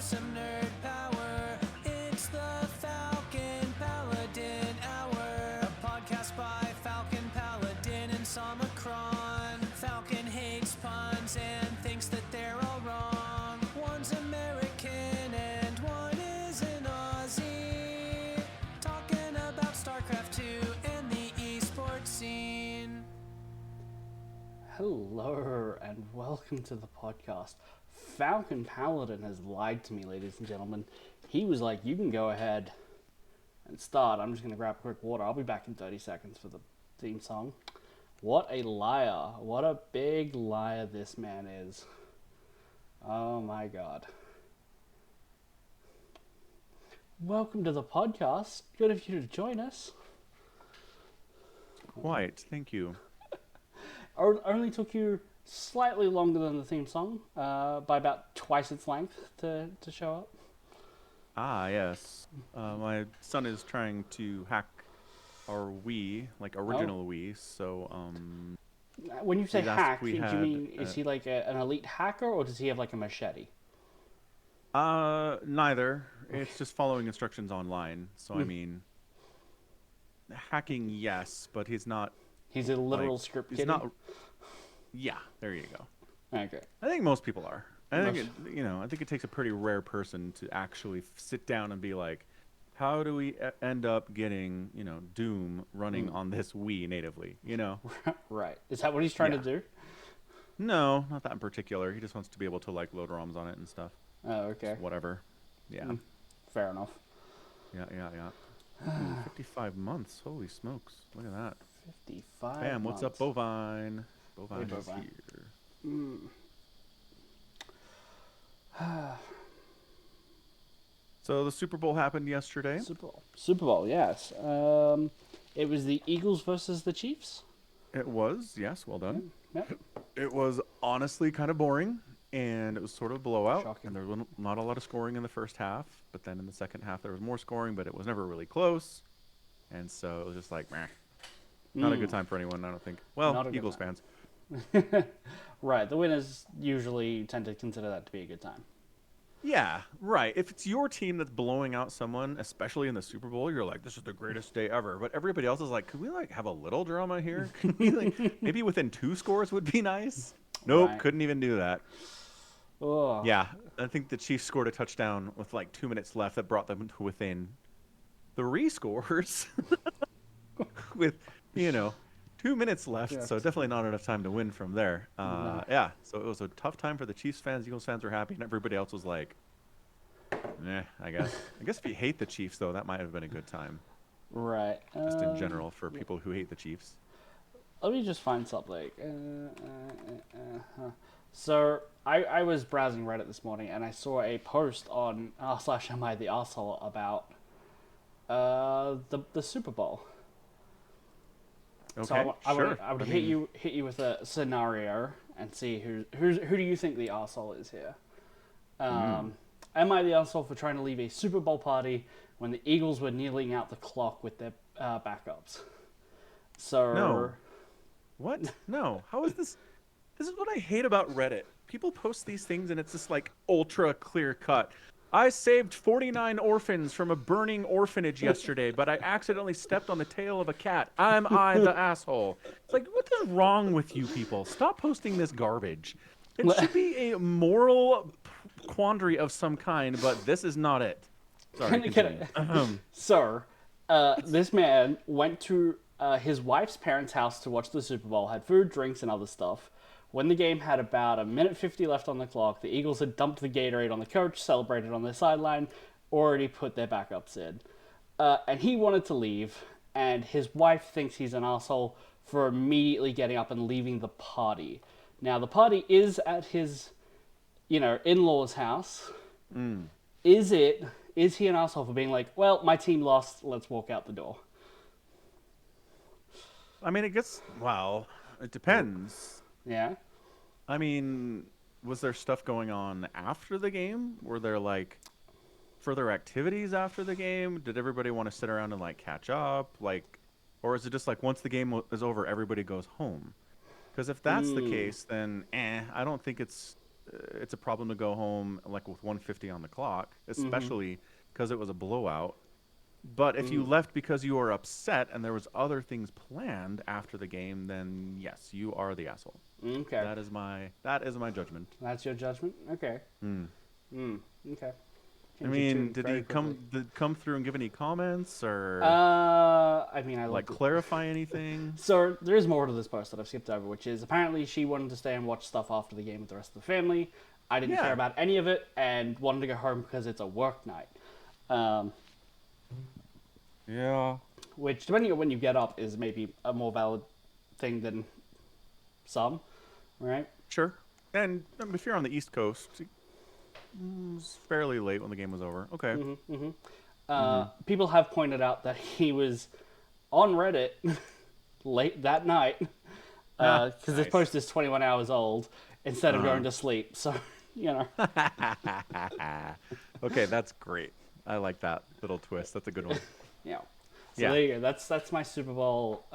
some nerd power. It's the Falcon Paladin Hour, a podcast by Falcon Paladin and Somicron. Falcon hates puns and thinks that they're all wrong. One's American and one is an Aussie, talking about StarCraft 2 and the esports scene. Hello and welcome to the podcast. Falcon Paladin has lied to me, ladies and gentlemen. He was like, you can go ahead and start. I'm just going to grab a quick water. I'll be back in 30 seconds for the theme song. What a liar. What a big liar this man is. Oh my god. Welcome to the podcast. Good of you to join us. Quite, thank you. Only took you slightly longer than the theme song, by about twice its length to show up. Ah, yes. My son is trying to hack our Wii, like original Wii, so, When you say He'd asked hack, if we do you had, mean, is he like an elite hacker, or does he have like a machete? neither. It's just following instructions online, so I mean, hacking, yes, but he's not, He's a literal like, script he's kiddie? not, yeah, there you go. Okay. I think most people are. I think, Most- I think it takes a pretty rare person to actually sit down and be like, how do we end up getting, Doom running on this Wii natively, Right. Is that what he's trying Yeah. to do? No, not that in particular. He just wants to be able to, like, load ROMs on it and stuff. Oh, okay. Whatever. Yeah. Fair enough. Yeah. Ooh, 55 months. Holy smokes. Look at that. 55 Bam, what's up, months. Bovine? Bovine Hey, is Bovine. here. So the Super Bowl happened yesterday. Super Bowl, yes. It was the Eagles versus the Chiefs. It was, yes, well done. Yep. It was honestly kind of boring, and it was sort of a blowout. Shocking. And there was not a lot of scoring in the first half, but then in the second half there was more scoring, but it was never really close. And so it was just like, meh. Not a good time for anyone, I don't think. Not a Well, good Eagles time. fans. Right. The winners usually tend to consider that to be a good time. Yeah, right. If it's your team that's blowing out someone, especially in the Super Bowl, you're like, this is the greatest day ever. But everybody else is like, could we like have a little drama here? Could we, like, maybe within 2 scores would be nice. Nope, Right. couldn't even do that. Oh. Yeah, I think the Chiefs scored a touchdown with like 2 minutes left that brought them to within 3 scores with, 2 minutes left. Yeah. So definitely not enough time to win from there. No. Yeah, so it was a tough time for the Chiefs fans. Eagles fans were happy, and everybody else was like, I guess. I guess if you hate the Chiefs, though, that might have been a good time, Right. just in general, for people who hate the Chiefs. Let me just find something. So I was browsing Reddit this morning and I saw a post on r/am I the arsehole about the Super Bowl. Okay, So I sure. would hit you with a scenario and see who do you think the arsehole is here? Am I the arsehole for trying to leave a Super Bowl party when the Eagles were kneeling out the clock with their backups? So No. What? No. How is this? This is what I hate about Reddit. People post these things and it's just like ultra clear cut. I saved 49 orphans from a burning orphanage yesterday, but I accidentally stepped on the tail of a cat. Am I the asshole? It's like, what is wrong with you people? Stop posting this garbage. It should be a moral quandary of some kind, but this is not it. Sorry. continue. So, this man went to his wife's parents' house to watch the Super Bowl, had food, drinks, and other stuff. When the game had about a minute 50 left on the clock, the Eagles had dumped the Gatorade on the coach, celebrated on their sideline, already put their backups in. And he wanted to leave, and his wife thinks he's an asshole for immediately getting up and leaving the party. Now, the party is at his, in-laws' house. Is he an asshole for being like, well, my team lost, let's walk out the door? I mean, it depends. Yeah? I mean, was there stuff going on after the game? Were there like further activities after the game? Did everybody want to sit around and like catch up? Like, or is it just like once the game is over, everybody goes home? Because if that's the case, then I don't think it's it's a problem to go home like with 150 on the clock, especially because it was a blowout. But if you left because you were upset and there was other things planned after the game, then yes, you are the asshole. Okay. That is my judgment. That's your judgment? Okay. Okay. I mean, did he come through and give any comments or I mean, I like looked clarify anything? So there is more to this post that I've skipped over, which is apparently she wanted to stay and watch stuff after the game with the rest of the family. I didn't care about any of it and wanted to go home because it's a work night. Yeah. Which, depending on when you get up, is maybe a more valid thing than some, right? Sure. And if you're on the East Coast, it was fairly late when the game was over. Okay. People have pointed out that he was on Reddit late that night because this post is 21 hours old instead of going to sleep. So, you know. Okay, that's great. I like that little twist. That's a good one. Yeah. So there you go. That's my Super Bowl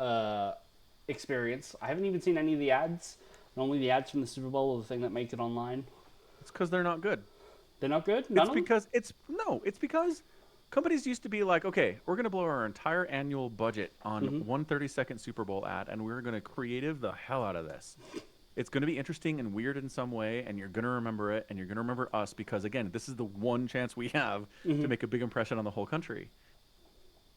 experience. I haven't even seen any of the ads. Normally the ads from the Super Bowl are the thing that make it online. It's because they're not good. They're not good? It's because companies used to be like, okay, we're going to blow our entire annual budget on one 30-second Super Bowl ad, and we're going to creative the hell out of this. It's going to be interesting and weird in some way, and you're going to remember it, and you're going to remember us because, again, this is the one chance we have to make a big impression on the whole country.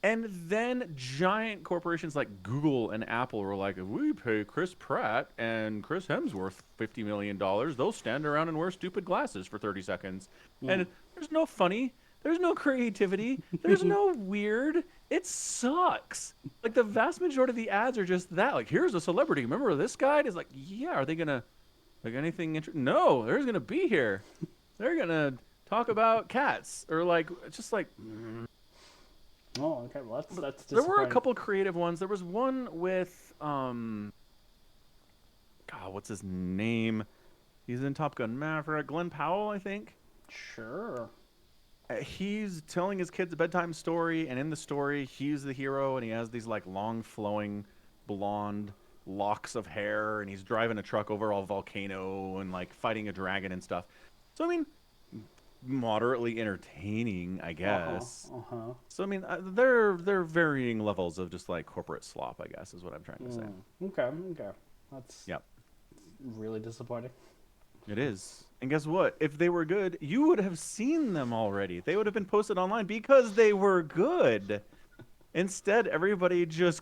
And then giant corporations like Google and Apple were like, if we pay Chris Pratt and Chris Hemsworth $50 million, they'll stand around and wear stupid glasses for 30 seconds. And there's no funny, there's no creativity, there's no weird. It sucks. Like, the vast majority of the ads are just that. Like, here's a celebrity. Remember this guy? And it's like, yeah, are they going to, like, anything interesting? No, they're going to be here. They're going to talk about cats. Or, like, just like... Oh, okay. Well, that's There were a couple creative ones. There was one with, God, what's his name? He's in Top Gun Maverick. Glenn Powell, I think. Sure. He's telling his kids a bedtime story, and in the story, he's the hero, and he has these, like, long, flowing, blonde locks of hair, and he's driving a truck over a volcano and, like, fighting a dragon and stuff. So, I mean... moderately entertaining, I guess. So I mean, they're varying levels of just like corporate slop, I guess, is what I'm trying to say. Okay. That's really disappointing. It is. And guess what? If they were good, you would have seen them already. They would have been posted online because they were good. Instead, everybody just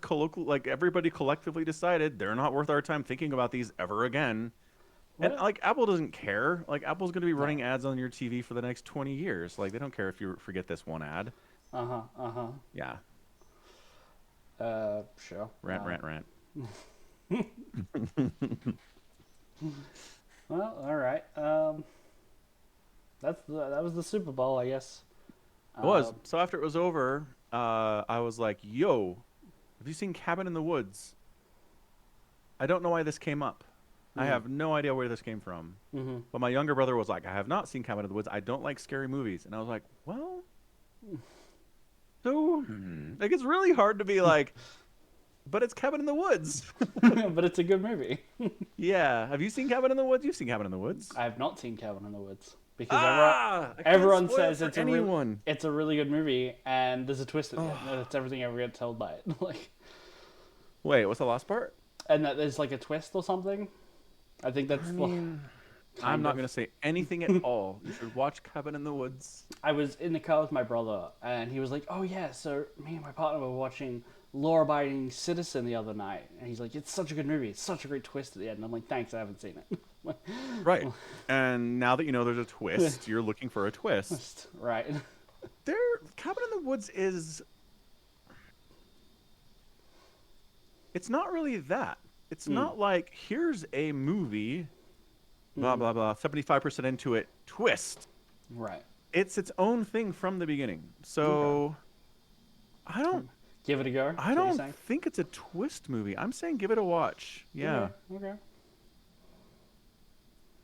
everybody collectively decided they're not worth our time thinking about these ever again. And, like, Apple doesn't care. Like, Apple's going to be running ads on your TV for the next 20 years. Like, they don't care if you forget this one ad. Yeah. Sure. Rant. Well, all right. That was the Super Bowl, I guess. It was. So after it was over, I was like, yo, have you seen Cabin in the Woods? I don't know why this came up. I have no idea where this came from. But my younger brother was like, I have not seen Cabin in the Woods. I don't like scary movies. And I was like, well, so, like, it's really hard to be like, but it's Cabin in the Woods. But it's a good movie. Yeah. Have you seen Cabin in the Woods? You've seen Cabin in the Woods? I have not seen Cabin in the Woods. Because everyone says it's a really good movie, and there's a twist at the end. That's everything I ever get told by it. Like, wait, what's the last part? And that there's like a twist or something. I think that's. I'm not going to say anything at all. You should watch Cabin in the Woods. I was in the car with my brother, and he was like, "Oh yeah, so me and my partner were watching Law Abiding Citizen the other night," and he's like, "It's such a good movie. It's such a great twist at the end." And I'm like, "Thanks, I haven't seen it." Right. And now that you know there's a twist, you're looking for a twist. Right. Cabin in the Woods is. It's not really that. It's not like, here's a movie, blah, blah, blah, 75% into it, twist. Right. It's its own thing from the beginning. So, I don't... Give it a go? I don't think it's a twist movie. I'm saying give it a watch. Yeah. Okay.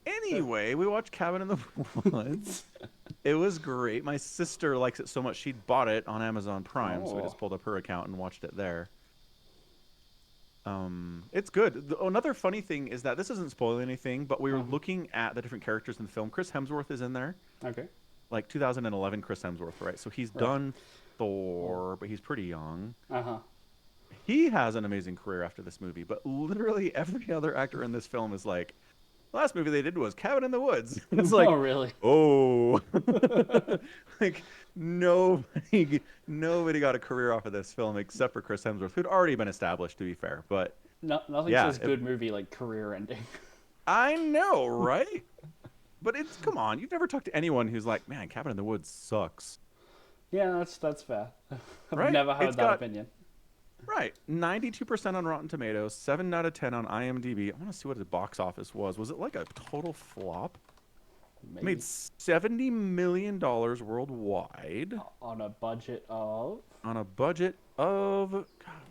Anyway, we watched Cabin in the Woods. It was great. My sister likes it so much, she bought it on Amazon Prime, so I just pulled up her account and watched it there. It's good. Another funny thing is that this isn't spoiling anything, but we were looking at the different characters in the film. Chris Hemsworth is in there, Okay. like 2011 Chris Hemsworth, right? So he's Right. done Thor, but he's pretty young. Uh-huh. He has an amazing career after this movie, but literally every other actor in this film is like, the last movie they did was Cabin in the Woods. It's like, Oh, really? oh, like nobody got a career off of this film except for Chris Hemsworth, who'd already been established, to be fair. But No, nothing yeah, says good movie like career ending. I know, right? But it's come on, you've never talked to anyone who's like, man, Cabin in the Woods sucks, Yeah, that's fair. I've right? never heard It's that got opinion. right 92% on Rotten Tomatoes, 7 out of 10 on IMDb. I want to see what the box office was. Was it like a total flop? Maybe. Made $70 million worldwide On a budget of on a budget of God,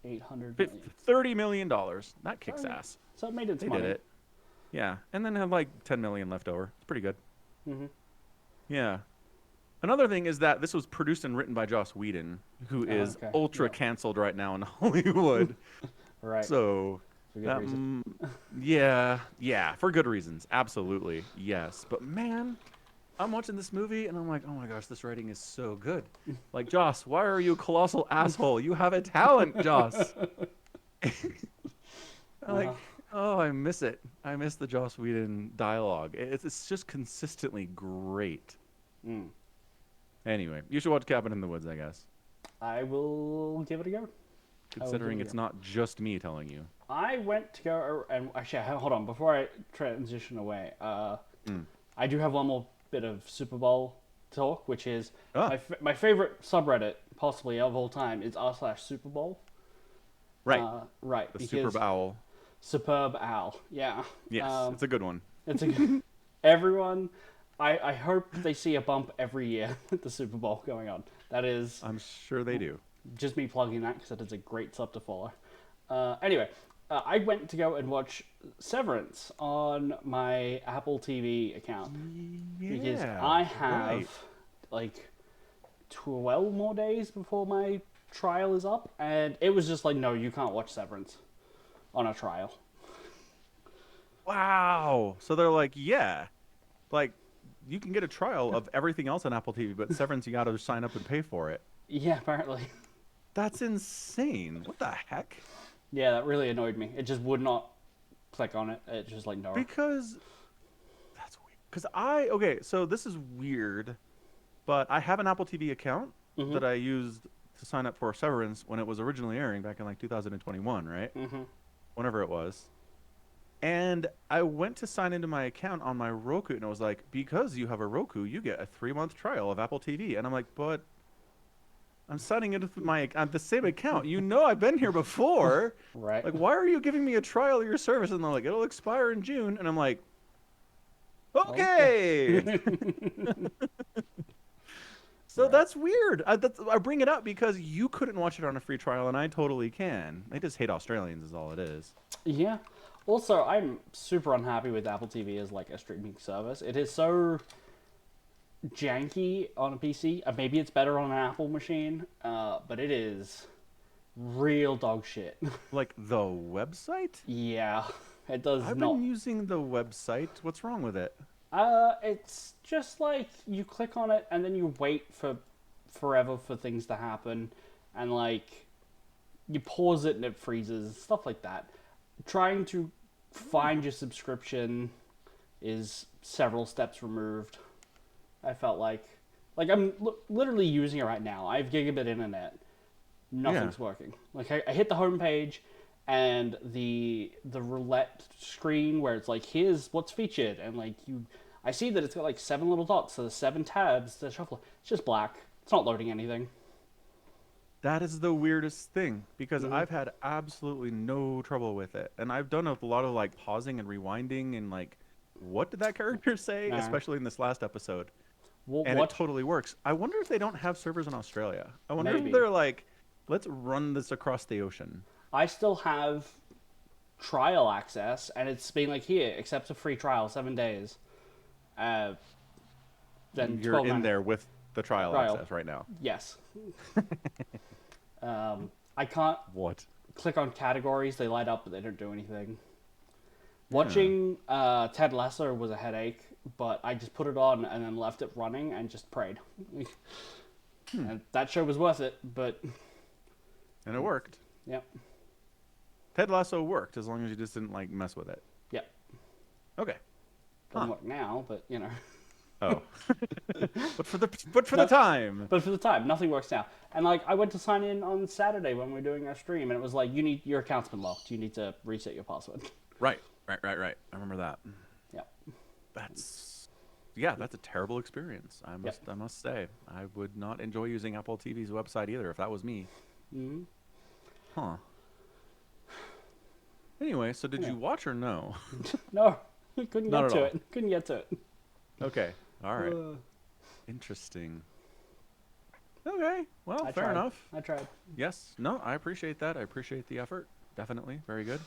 800 million. $30 million. That kicks Okay. ass. So it made its They money. did it. Yeah, and then had like 10 million left over. It's pretty good. Mm-hmm. Yeah. Another thing is that this was produced and written by Joss Whedon, who is okay. ultra Yep. canceled right now in Hollywood. Right. So, For good reason. yeah, for good reasons. Absolutely. Yes. But man, I'm watching this movie and I'm like, oh my gosh, this writing is so good. Like, Joss, why are you a colossal asshole? You have a talent, Joss. Like, oh, I miss it. I miss the Joss Whedon dialogue. It's just consistently great. Mm. Anyway, you should watch Cabin in the Woods, I guess. I will give it a go. Considering it's not just me telling you. I went to go and actually hold on before I transition away. I do have one more bit of Super Bowl talk, which is my favorite subreddit possibly of all time is r/Super Bowl. Right. Right. The Superb Owl. Superb Owl. Yeah. Yes, it's a good one. It's a everyone. I hope they see a bump every year with the Super Bowl going on. That is I'm sure they do. just me plugging that because it is a great sub to follow. Anyway, I went to go and watch Severance on my Apple TV account because I have like 12 more days before my trial is up, and it was just like, no, you can't watch Severance on a trial. Wow. So they're like, yeah, like you can get a trial of everything else on Apple TV, but Severance, you got to sign up and pay for it. Yeah, apparently. That's insane. What the heck? Yeah, that really annoyed me. It just would not click on it. It just like, no. Because that's weird. Because okay, so this is weird, but I have an Apple TV account that I used to sign up for Severance when it was originally airing back in like 2021, right? Whenever it was. And I went to sign into my account on my Roku, and it was like, because you have a Roku, you get a 3-month trial of Apple TV. And I'm like, but I'm signing into the same account. You know I've been here before. Right. Like, why are you giving me a trial of your service? And they're like, it'll expire in June. And I'm like, okay. So that's weird. I bring it up because you couldn't watch it on a free trial, and I totally can. They just hate Australians is all it is. Yeah. Also, I'm super unhappy with Apple TV as like a streaming service. It is so janky on a PC. Maybe it's better on an Apple machine, but it is real dog shit. Like the website? Yeah, it does I've not. been using the website. What's wrong with it? It's just like you click on it and then you wait for forever for things to happen, and like you pause it and it freezes, stuff like that. Trying to find your subscription is several steps removed. I felt like I'm literally using it right now. I have gigabit internet. Nothing's working. Like I hit the home page, and the roulette screen where it's like, here's what's featured, and like I see that it's got like 7 little dots, so there's 7 tabs to shuffle. It's just black. It's not loading anything. That is the weirdest thing, because I've had absolutely no trouble with it. And I've done a lot of like pausing and rewinding and like, what did that character say? Especially in this last episode. And it totally works. I wonder if they don't have servers in Australia. I wonder if they're like, let's run this across the ocean. I still have trial access, and it's been like, here, accept a free trial, 7 days. Then You're in there with the trial access right now. Yes. I can't. What? click on categories, they light up, but they don't do anything. Watching Ted Lasso was a headache, but I just put it on and then left it running and just prayed. And that show was worth it, but... And it worked. Yep. Ted Lasso worked as long as you just didn't like mess with it. Yep. Okay. Doesn't work now, but you know. Oh. but for the time. But for the time, nothing works now. And like, I went to sign in on Saturday when we were doing our stream, and it was like, your account's been locked. You need to reset your password. Right. I remember that. Yep. That's a terrible experience. I must say, I would not enjoy using Apple TV's website either if that was me. Mm-hmm. Huh. Anyway, so did you watch or no? No, couldn't Not get at to all. it. Couldn't get to it. Okay. All right. Interesting. Okay. Well, fair enough. I tried. Yes. No, I appreciate that. I appreciate the effort. Definitely. Very good.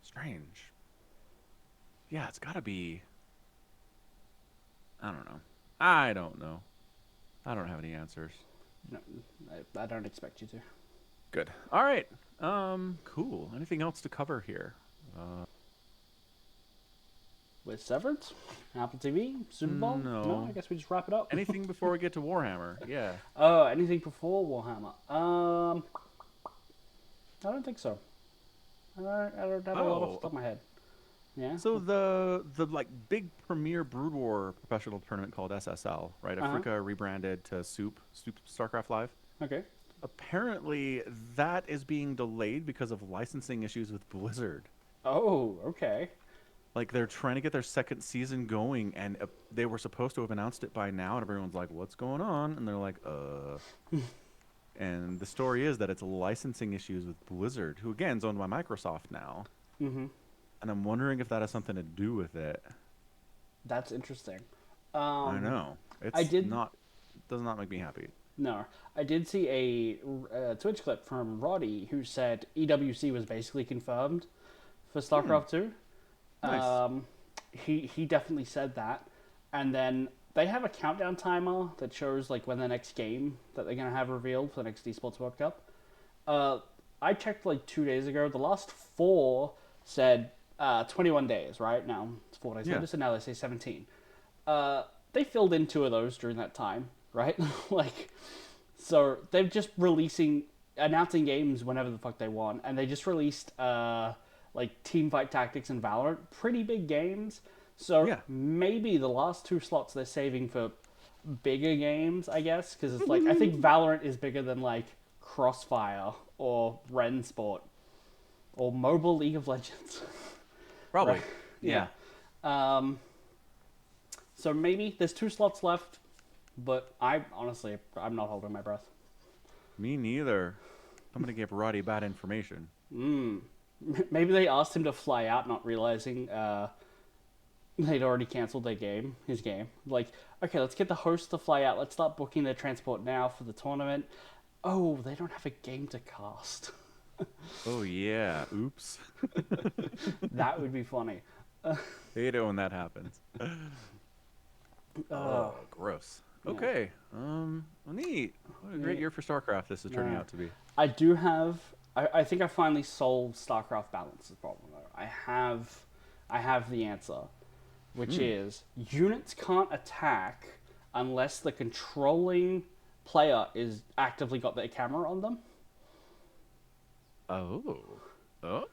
Strange. Yeah, it's got to be... I don't know. I don't have any answers. No, I don't expect you to. Good. All right. Cool. Anything else to cover here? With Severance? Apple TV? Super Bowl? No. I guess we just wrap it up. Anything before we get to Warhammer? Yeah. Oh, anything before Warhammer? I don't think so. I don't have a lot off the top of my head. Yeah. So the like big premier Brood War professional tournament called SSL, right? Africa rebranded to Soup StarCraft Live. Okay. Apparently that is being delayed because of licensing issues with Blizzard. Oh, okay. Like they're trying to get their second season going, and they were supposed to have announced it by now, and everyone's like, "What's going on?" And they're like, And the story is that it's licensing issues with Blizzard, who again is owned by Microsoft now. Mm-hmm. And I'm wondering if that has something to do with it. That's interesting. I know. Does not make me happy. No, I did see a Twitch clip from Roddy who said EWC was basically confirmed for StarCraft 2. Nice. He definitely said that, and then they have a countdown timer that shows like when the next game that they're gonna have revealed for the next Esports World Cup. I checked like 2 days ago. The last 4 said 21 days. Right now it's 4 days later, so now they say 17. They filled in 2 of those during that time, right? Like, so they're just announcing games whenever the fuck they want, and they just released like Teamfight Tactics and Valorant, pretty big games. So maybe the last 2 slots they're saving for bigger games, I guess, because it's like I think Valorant is bigger than like Crossfire or Ren Sport or Mobile League of Legends. Probably. Right? Yeah. So maybe there's 2 slots left, but I'm not holding my breath. Me neither. I'm gonna give Roddy bad information. Maybe they asked him to fly out, not realizing they'd already canceled his game. Like, okay, let's get the host to fly out. Let's start booking their transport now for the tournament. Oh, they don't have a game to cast. Oh yeah. Oops. That would be funny. Hate it when that happens. Oh, gross. Okay. Neat. What a great year for StarCraft this is turning out to be. I do have. I think I finally solved StarCraft balance's problem. Though. I have the answer, which is units can't attack unless the controlling player is actively got their camera on them. Oh. So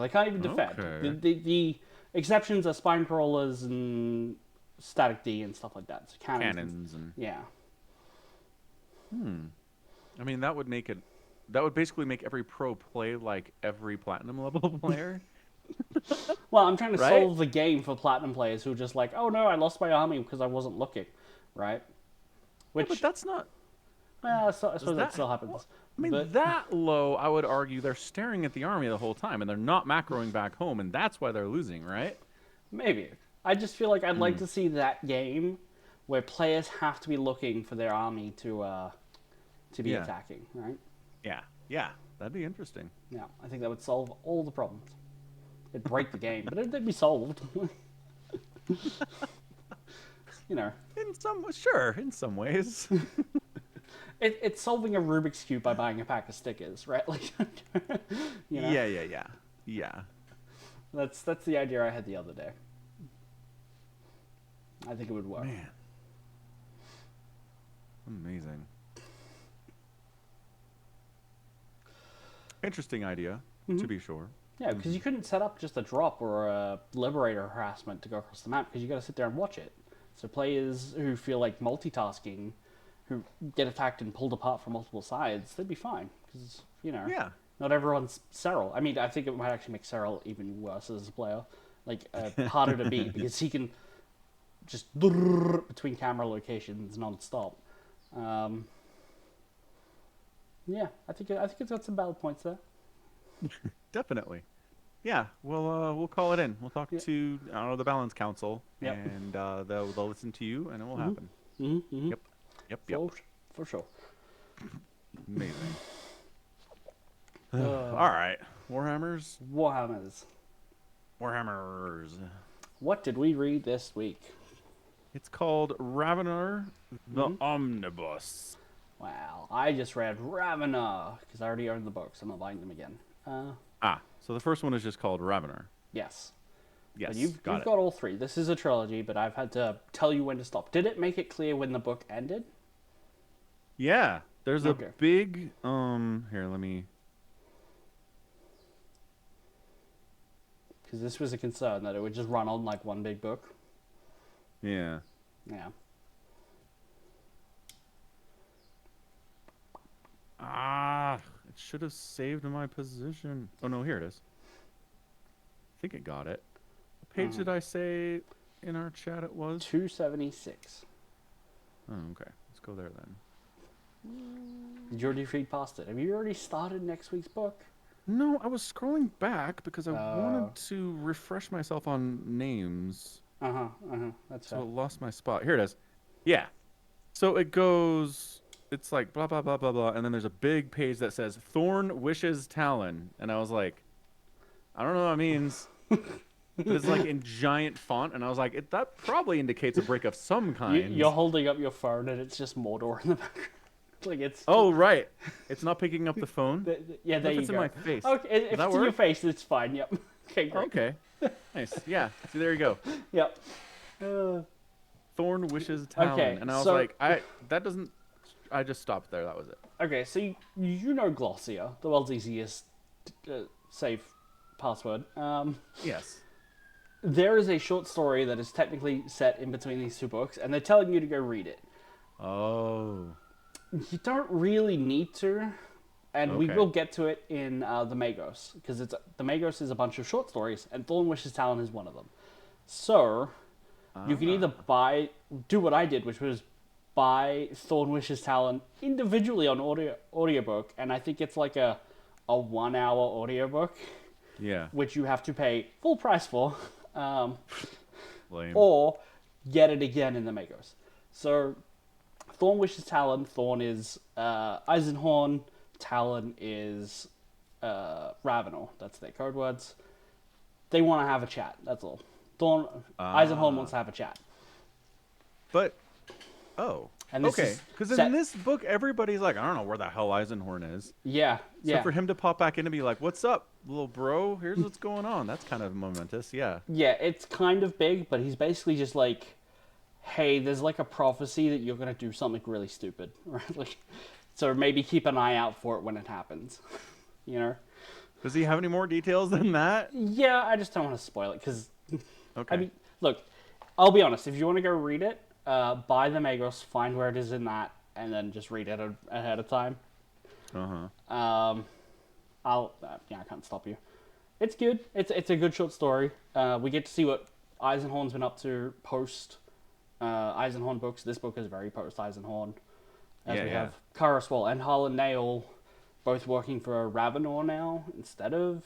they can't even defend. Okay. The exceptions are spine crawlers and static D and stuff like that. So Cannons and yeah. I mean, that would basically make every pro play like every platinum level player. Well, I'm trying to Right? solve the game for platinum players who are just like, oh no, I lost my army because I wasn't looking, right? Which, But that's not. well, I suppose that still happens. I mean, But- that low, I would argue they're staring at the army the whole time, and they're not macroing back home, and that's why they're losing, right? Maybe. I just feel like I'd like to see that game where players have to be looking for their army to be Yeah. attacking, right? Yeah, that'd be interesting. Yeah, I think that would solve all the problems. It'd break the game, but it'd be solved. You know. In some ways. It's solving a Rubik's Cube by buying a pack of stickers, right? Like, you know? Yeah. That's the idea I had the other day. I think it would work. Man. Amazing. Interesting idea, to be sure. Yeah, because you couldn't set up just a drop or a liberator harassment to go across the map because you got to sit there and watch it. So players who feel like multitasking, who get attacked and pulled apart from multiple sides, they'd be fine because Yeah. not everyone's Cyril. I mean, I think it might actually make Cyril even worse as a player, like harder to beat because he can just between camera locations non-stop. Yeah, I think it's got some valid points there. Definitely. Yeah, we'll call it in. We'll talk to the Balance Council, Yep. and they'll listen to you, and it will happen. Yep. For sure. Amazing. All right, Warhammers. Warhammers. What did we read this week? It's called Ravenor, the Omnibus. Wow, I just read Ravenor because I already owned the books. I'm not buying them again. So the first one is just called Ravenor. Yes. Yes, But you've got got all three. This is a trilogy, but I've had to tell you when to stop. Did it make it clear when the book ended? Yeah, there's a Okay. big here, let me. Because this was a concern that it would just run on like one big book. Yeah. Yeah. It should have saved my position. Oh no, here it is. I think it got it. What page did I say in our chat it was? 276. Oh, okay. Let's go there then. Did you already read past it? Have you already started next week's book? No, I was scrolling back because I wanted to refresh myself on names. That's So fair. it lost my spot. Here it is. Yeah. So it goes, it's like blah, blah, blah, blah, blah. And then there's a big page that says Thorn Wishes Talon. And I was like, I don't know what that means. But it's like in giant font. And I was like, that probably indicates a break of some kind. You're holding up your phone and it's just Mordor in the background. Like it's. Oh, right. It's not picking up the phone? Yeah, there you go. It's in my face. Okay, if Does that it's in your work? face, it's fine. Yep. Okay, great. Okay. Nice. Yeah. See, there you go. Yep. Thorn Wishes Talon. Okay, And I was so- like, that doesn't, I just stopped there. That was it. Okay, so you know Glossia, the world's easiest safe password. Yes. There is a short story that is technically set in between these two books, and they're telling you to go read it. Oh. You don't really need to, and we Okay. will get to it in the Magos, because the Magos is a bunch of short stories, and Thorn Wishes Talon is one of them. So, you can either do what I did, which was buy Thorn Wishes Talon individually on audiobook, and I think it's like a 1 hour audiobook, Yeah. which you have to pay full price for, Lame. or get it again in the Magos. So, Thorn Wishes Talon. Thorn is Eisenhorn. Talon is Ravenor. That's their code words. They want to have a chat. That's all. Eisenhorn wants to have a chat. But, And this okay. is Because set- in this book, everybody's like, I don't know where the hell Eisenhorn is. Yeah. So for him to pop back in and be like, what's up, little bro? Here's what's going on. That's kind of momentous. Yeah. Yeah, it's kind of big, but he's basically just like, hey, there's like a prophecy that you're going to do something really stupid, right? Like, so maybe keep an eye out for it when it happens, you know? Does he have any more details than that? Yeah, I just don't want to spoil it, because, Okay. I mean, look, I'll be honest, if you want to go read it, buy the Magos, find where it is in that, and then just read it ahead of time. Uh-huh. I can't stop you. It's good. It's a good short story. We get to see what Eisenhorn's been up to post Eisenhorn books. This book is very post Eisenhorn. As we have Karaswal and Harlan Nail both working for Ravenor now instead of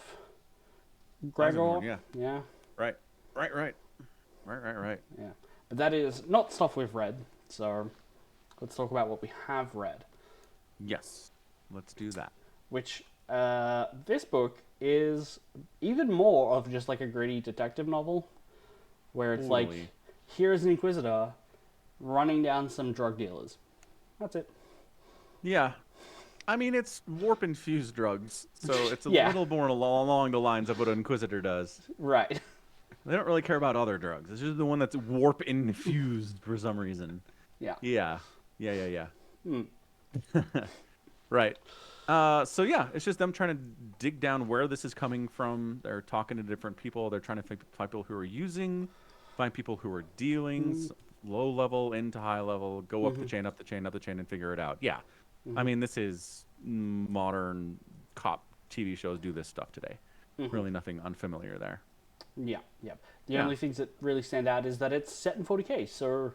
Gregor. Eisenhorn, yeah. Yeah. Right. Yeah. Yeah. But that is not stuff we've read. So let's talk about what we have read. Yes. Let's do that. Which this book is even more of just like a gritty detective novel, where it's like, Totally. here's an inquisitor running down some drug dealers. That's it. Yeah. I mean, it's warp-infused drugs, so it's a Yeah. little more along the lines of what an Inquisitor does. Right. They don't really care about other drugs. It's just the one that's warp-infused for some reason. Yeah. Yeah. Yeah. Hmm. Right. So yeah, it's just them trying to dig down where this is coming from. They're talking to different people. They're trying to find people who are using, find people who are dealing, low level into high level, go up the chain, up the chain, up the chain, and figure it out. Yeah. I mean, this is modern cop TV shows do this stuff today. Really nothing unfamiliar there. Yeah. Yeah. The Yeah. only things that really stand out is that it's set in 40K. So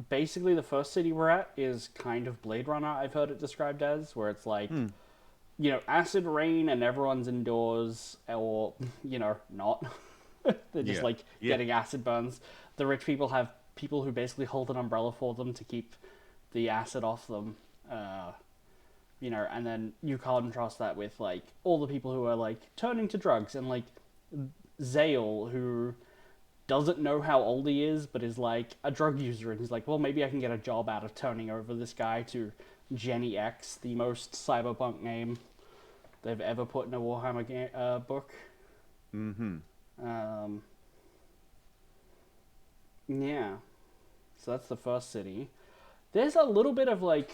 basically, the first city we're at is kind of Blade Runner. I've heard it described as, where it's like, acid rain and everyone's indoors, or not. They're just getting acid burns. The rich people have people who basically hold an umbrella for them to keep the acid off them. And then you contrast that with like all the people who are like turning to drugs, and like Zale, who doesn't know how old he is, but is like a drug user, and he's like, well, maybe I can get a job out of turning over this guy to Jenny X, the most cyberpunk name they've ever put in a Warhammer book. Yeah. So that's the first city. There's a little bit of like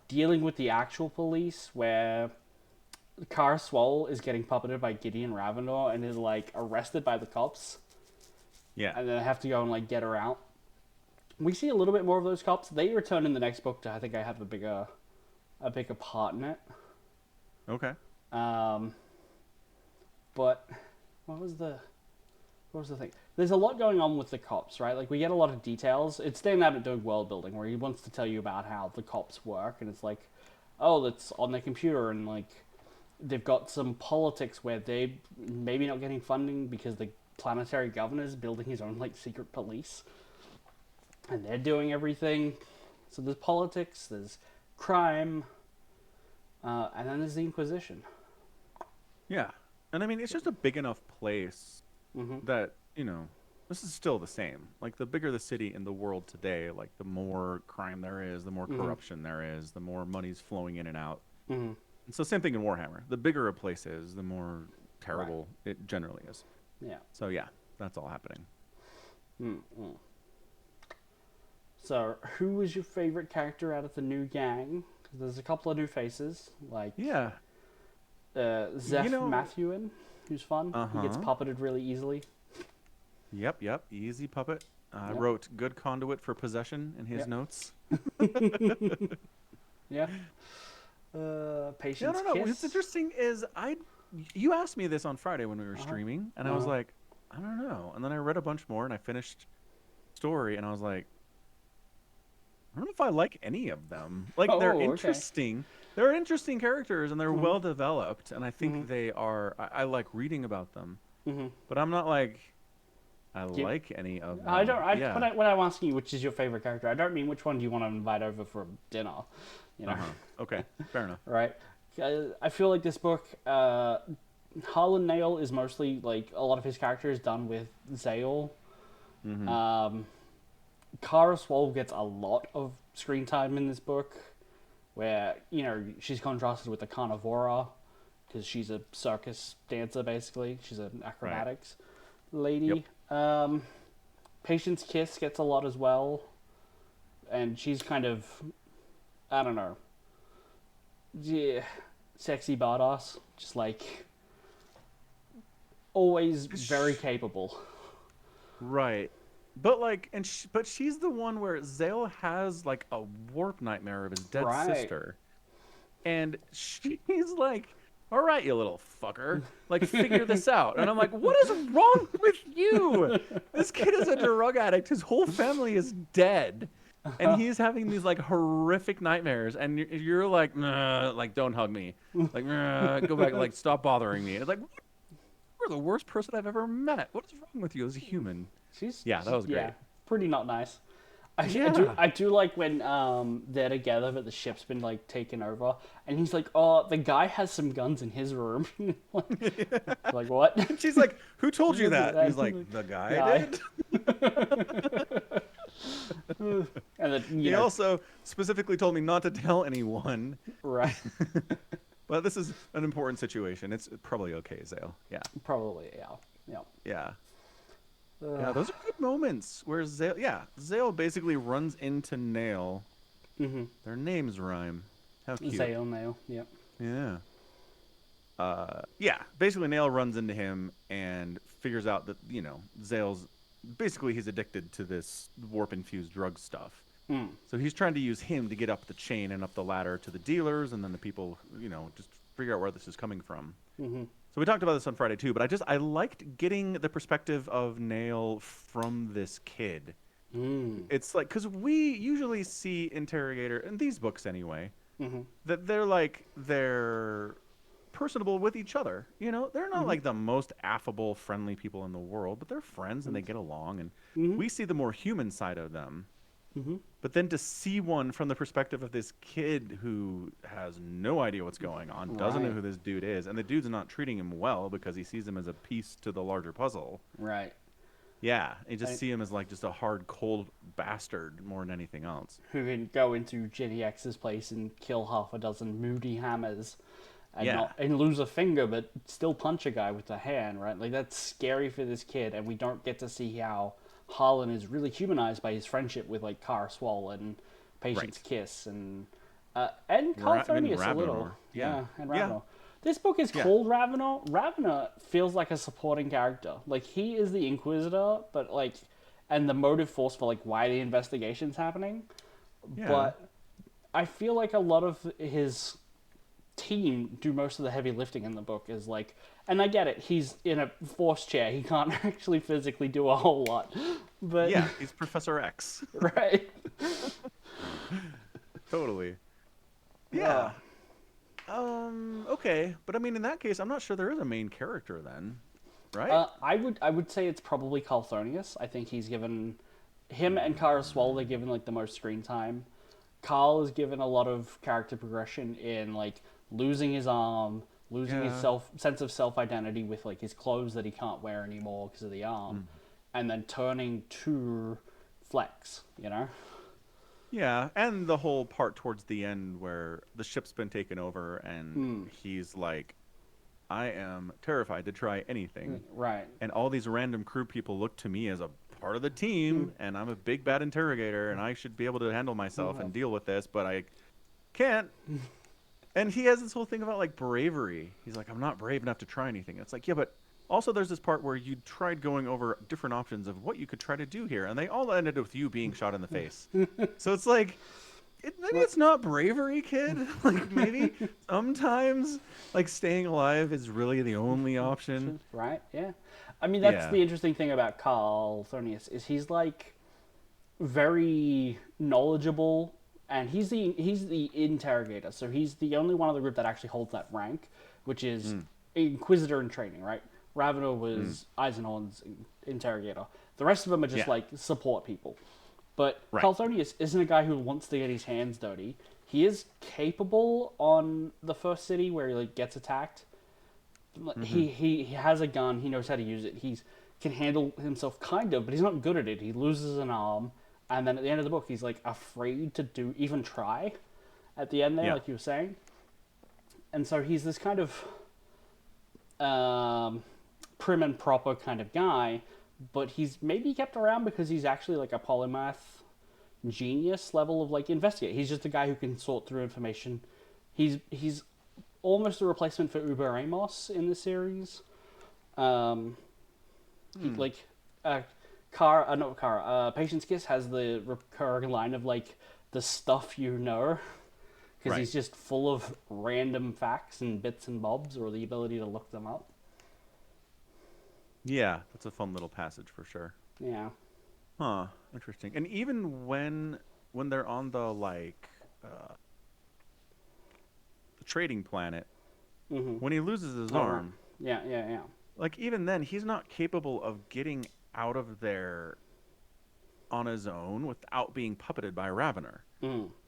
dealing with the actual police, where Car Swole is getting puppeted by Gideon Ravenor and is like arrested by the cops. Yeah. And then I have to go and like get her out. We see a little bit more of those cops. They return in the next book to, I think I have a bigger part in it. Okay. But what was the thing? There's a lot going on with the cops, right? Like we get a lot of details. It's Dan Abnett doing world building, where he wants to tell you about how the cops work, and it's like, oh, that's on their computer, and like they've got some politics where they maybe not getting funding because the planetary governor's building his own like secret police, and they're doing everything. So there's politics, there's crime, and then there's the Inquisition. Yeah. And I mean, it's just a big enough place that, this is still the same. Like, the bigger the city in the world today, like, the more crime there is, the more corruption there is, the more money's flowing in and out. And so same thing in Warhammer. The bigger a place is, the more terrible it generally is. Yeah. So, yeah, that's all happening. So, who was your favorite character out of the new gang? 'Cause there's a couple of new faces, like Yeah. Zeph Matthewin, who's fun. He gets puppeted really easily. Yep. Easy puppet. I wrote good conduit for possession in his notes. Yeah. Patience No. Kiss. What's interesting is you asked me this on Friday when we were streaming, and I was like, I don't know. And then I read a bunch more, and I finished story, and I was like, I don't know if I like any of them. Like, they're interesting. Okay. They're interesting characters, and they're well developed, and I think they are. I like reading about them, but I'm not like I like any of them. I don't. When I'm asking you which is your favorite character, I don't mean which one do you want to invite over for dinner. Okay, fair enough. Right. I feel like this book, Harlan Nail is mostly like a lot of his character is done with Zale. Kara Swole gets a lot of screen time in this book, where she's contrasted with the Carnivora, because she's a circus dancer basically. She's an acrobatics lady. Yep. Patience Kiss gets a lot as well, and she's kind of, I don't know, sexy badass, just like always very capable. Right. But like, but she's the one where Zale has like a warp nightmare of his dead sister, and she's like, "All right, you little fucker, like figure this out." And I'm like, "What is wrong with you? This kid is a drug addict. His whole family is dead, and he's having these like horrific nightmares. And you're like, nah, like don't hug me, like nah, go back, like stop bothering me." It's like, you're the worst person I've ever met. What is wrong with you as a human? That was great. Yeah, pretty not nice. I do like when they're together, but the ship's been like taken over, and he's like, "Oh, the guy has some guns in his room." like what? She's like, "Who told you that?" He's like, "The guy did." And then, He also specifically told me not to tell anyone. right. But this is an important situation. It's probably okay, Zale. Yeah. Probably, yeah. Yeah. Yeah. Yeah, those are good moments where Zale basically runs into Nail. Mm-hmm. Their names rhyme. How cute. Zale Nail, yep. Yeah. Yeah, basically Nail runs into him and figures out that, Zale's basically he's addicted to this warp-infused drug stuff. Mm. So he's trying to use him to get up the chain and up the ladder to the dealers and then the people, just figure out where this is coming from. Mm-hmm. So we talked about this on Friday too, but I liked getting the perspective of Nail from this kid. Mm. It's like, because we usually see Interrogator, in these books anyway, Mm-hmm. that they're personable with each other. They're not like the most affable, friendly people in the world, but they're friends and they get along, and we see the more human side of them. Mm-hmm. But then to see one from the perspective of this kid who has no idea what's going on, doesn't know Right. who this dude is, and the dude's not treating him well because he sees him as a piece to the larger puzzle. Right. Yeah, you just see him as like just a hard, cold bastard more than anything else. Who can go into Jenny X's place and kill half a dozen moody hammers and and lose a finger, but still punch a guy with a hand, right? Like, that's scary for this kid, and we don't get to see how Harlan is really humanized by his friendship with, like, Kara Swall and Patience Kiss and Calthonius a little. Yeah. And Ravenor. Yeah. This book is called Ravenor. Ravenor feels like a supporting character. Like, he is the Inquisitor, but, like, and the motive force for, like, why the investigation's happening. Yeah. But I feel like a lot of his team do most of the heavy lifting in the book is, like, and I get it, he's in a force chair, he can't actually physically do a whole lot, but Yeah, he's Professor X. right. Totally. Yeah. Okay, but I mean, in that case, I'm not sure there is a main character then, right? I would say it's probably Calthonius. I think he's given him and Kara Swall, they're given, like, the most screen time. Carl is given a lot of character progression in, like, losing his arm, losing his sense of self-identity with, like, his clothes that he can't wear anymore because of the arm, and then turning to Flex, Yeah, and the whole part towards the end where the ship's been taken over and he's like, I am terrified to try anything. Right. And all these random crew people look to me as a part of the team, and I'm a big bad interrogator, and I should be able to handle myself and deal with this, but I can't. And he has this whole thing about, like, bravery. He's like, I'm not brave enough to try anything. It's like, yeah, but also there's this part where you tried going over different options of what you could try to do here, and they all ended with you being shot in the face. So it's like, maybe it's not bravery, kid. Like, maybe sometimes, like, staying alive is really the only option. Right, yeah. I mean, that's the interesting thing about Calthonius, is he's, like, very knowledgeable, and he's the interrogator, so he's the only one of the group that actually holds that rank, which is Inquisitor in training, right? Ravenor was Eisenhorn's interrogator. The rest of them are just, like, support people. But Calthonius isn't a guy who wants to get his hands dirty. He is capable on the first city where he, like, gets attacked. He has a gun. He knows how to use it. He can handle himself kind of, but he's not good at it. He loses an arm, and then at the end of the book, he's, like, afraid to even try. At the end there, like you were saying, and so he's this kind of prim and proper kind of guy, but he's maybe kept around because he's actually, like, a polymath genius level of, like, investigator. He's just a guy who can sort through information. He's almost a replacement for Uber Amos in the series. Patience Kiss has the recurring line of, like, the stuff you know, because he's just full of random facts and bits and bobs, or the ability to look them up. Yeah, that's a fun little passage for sure. Yeah. Huh, interesting. And even when they're on the, like, the trading planet, when he loses his arm, yeah. like, even then, he's not capable of getting out of there on his own without being puppeted by Ravenor.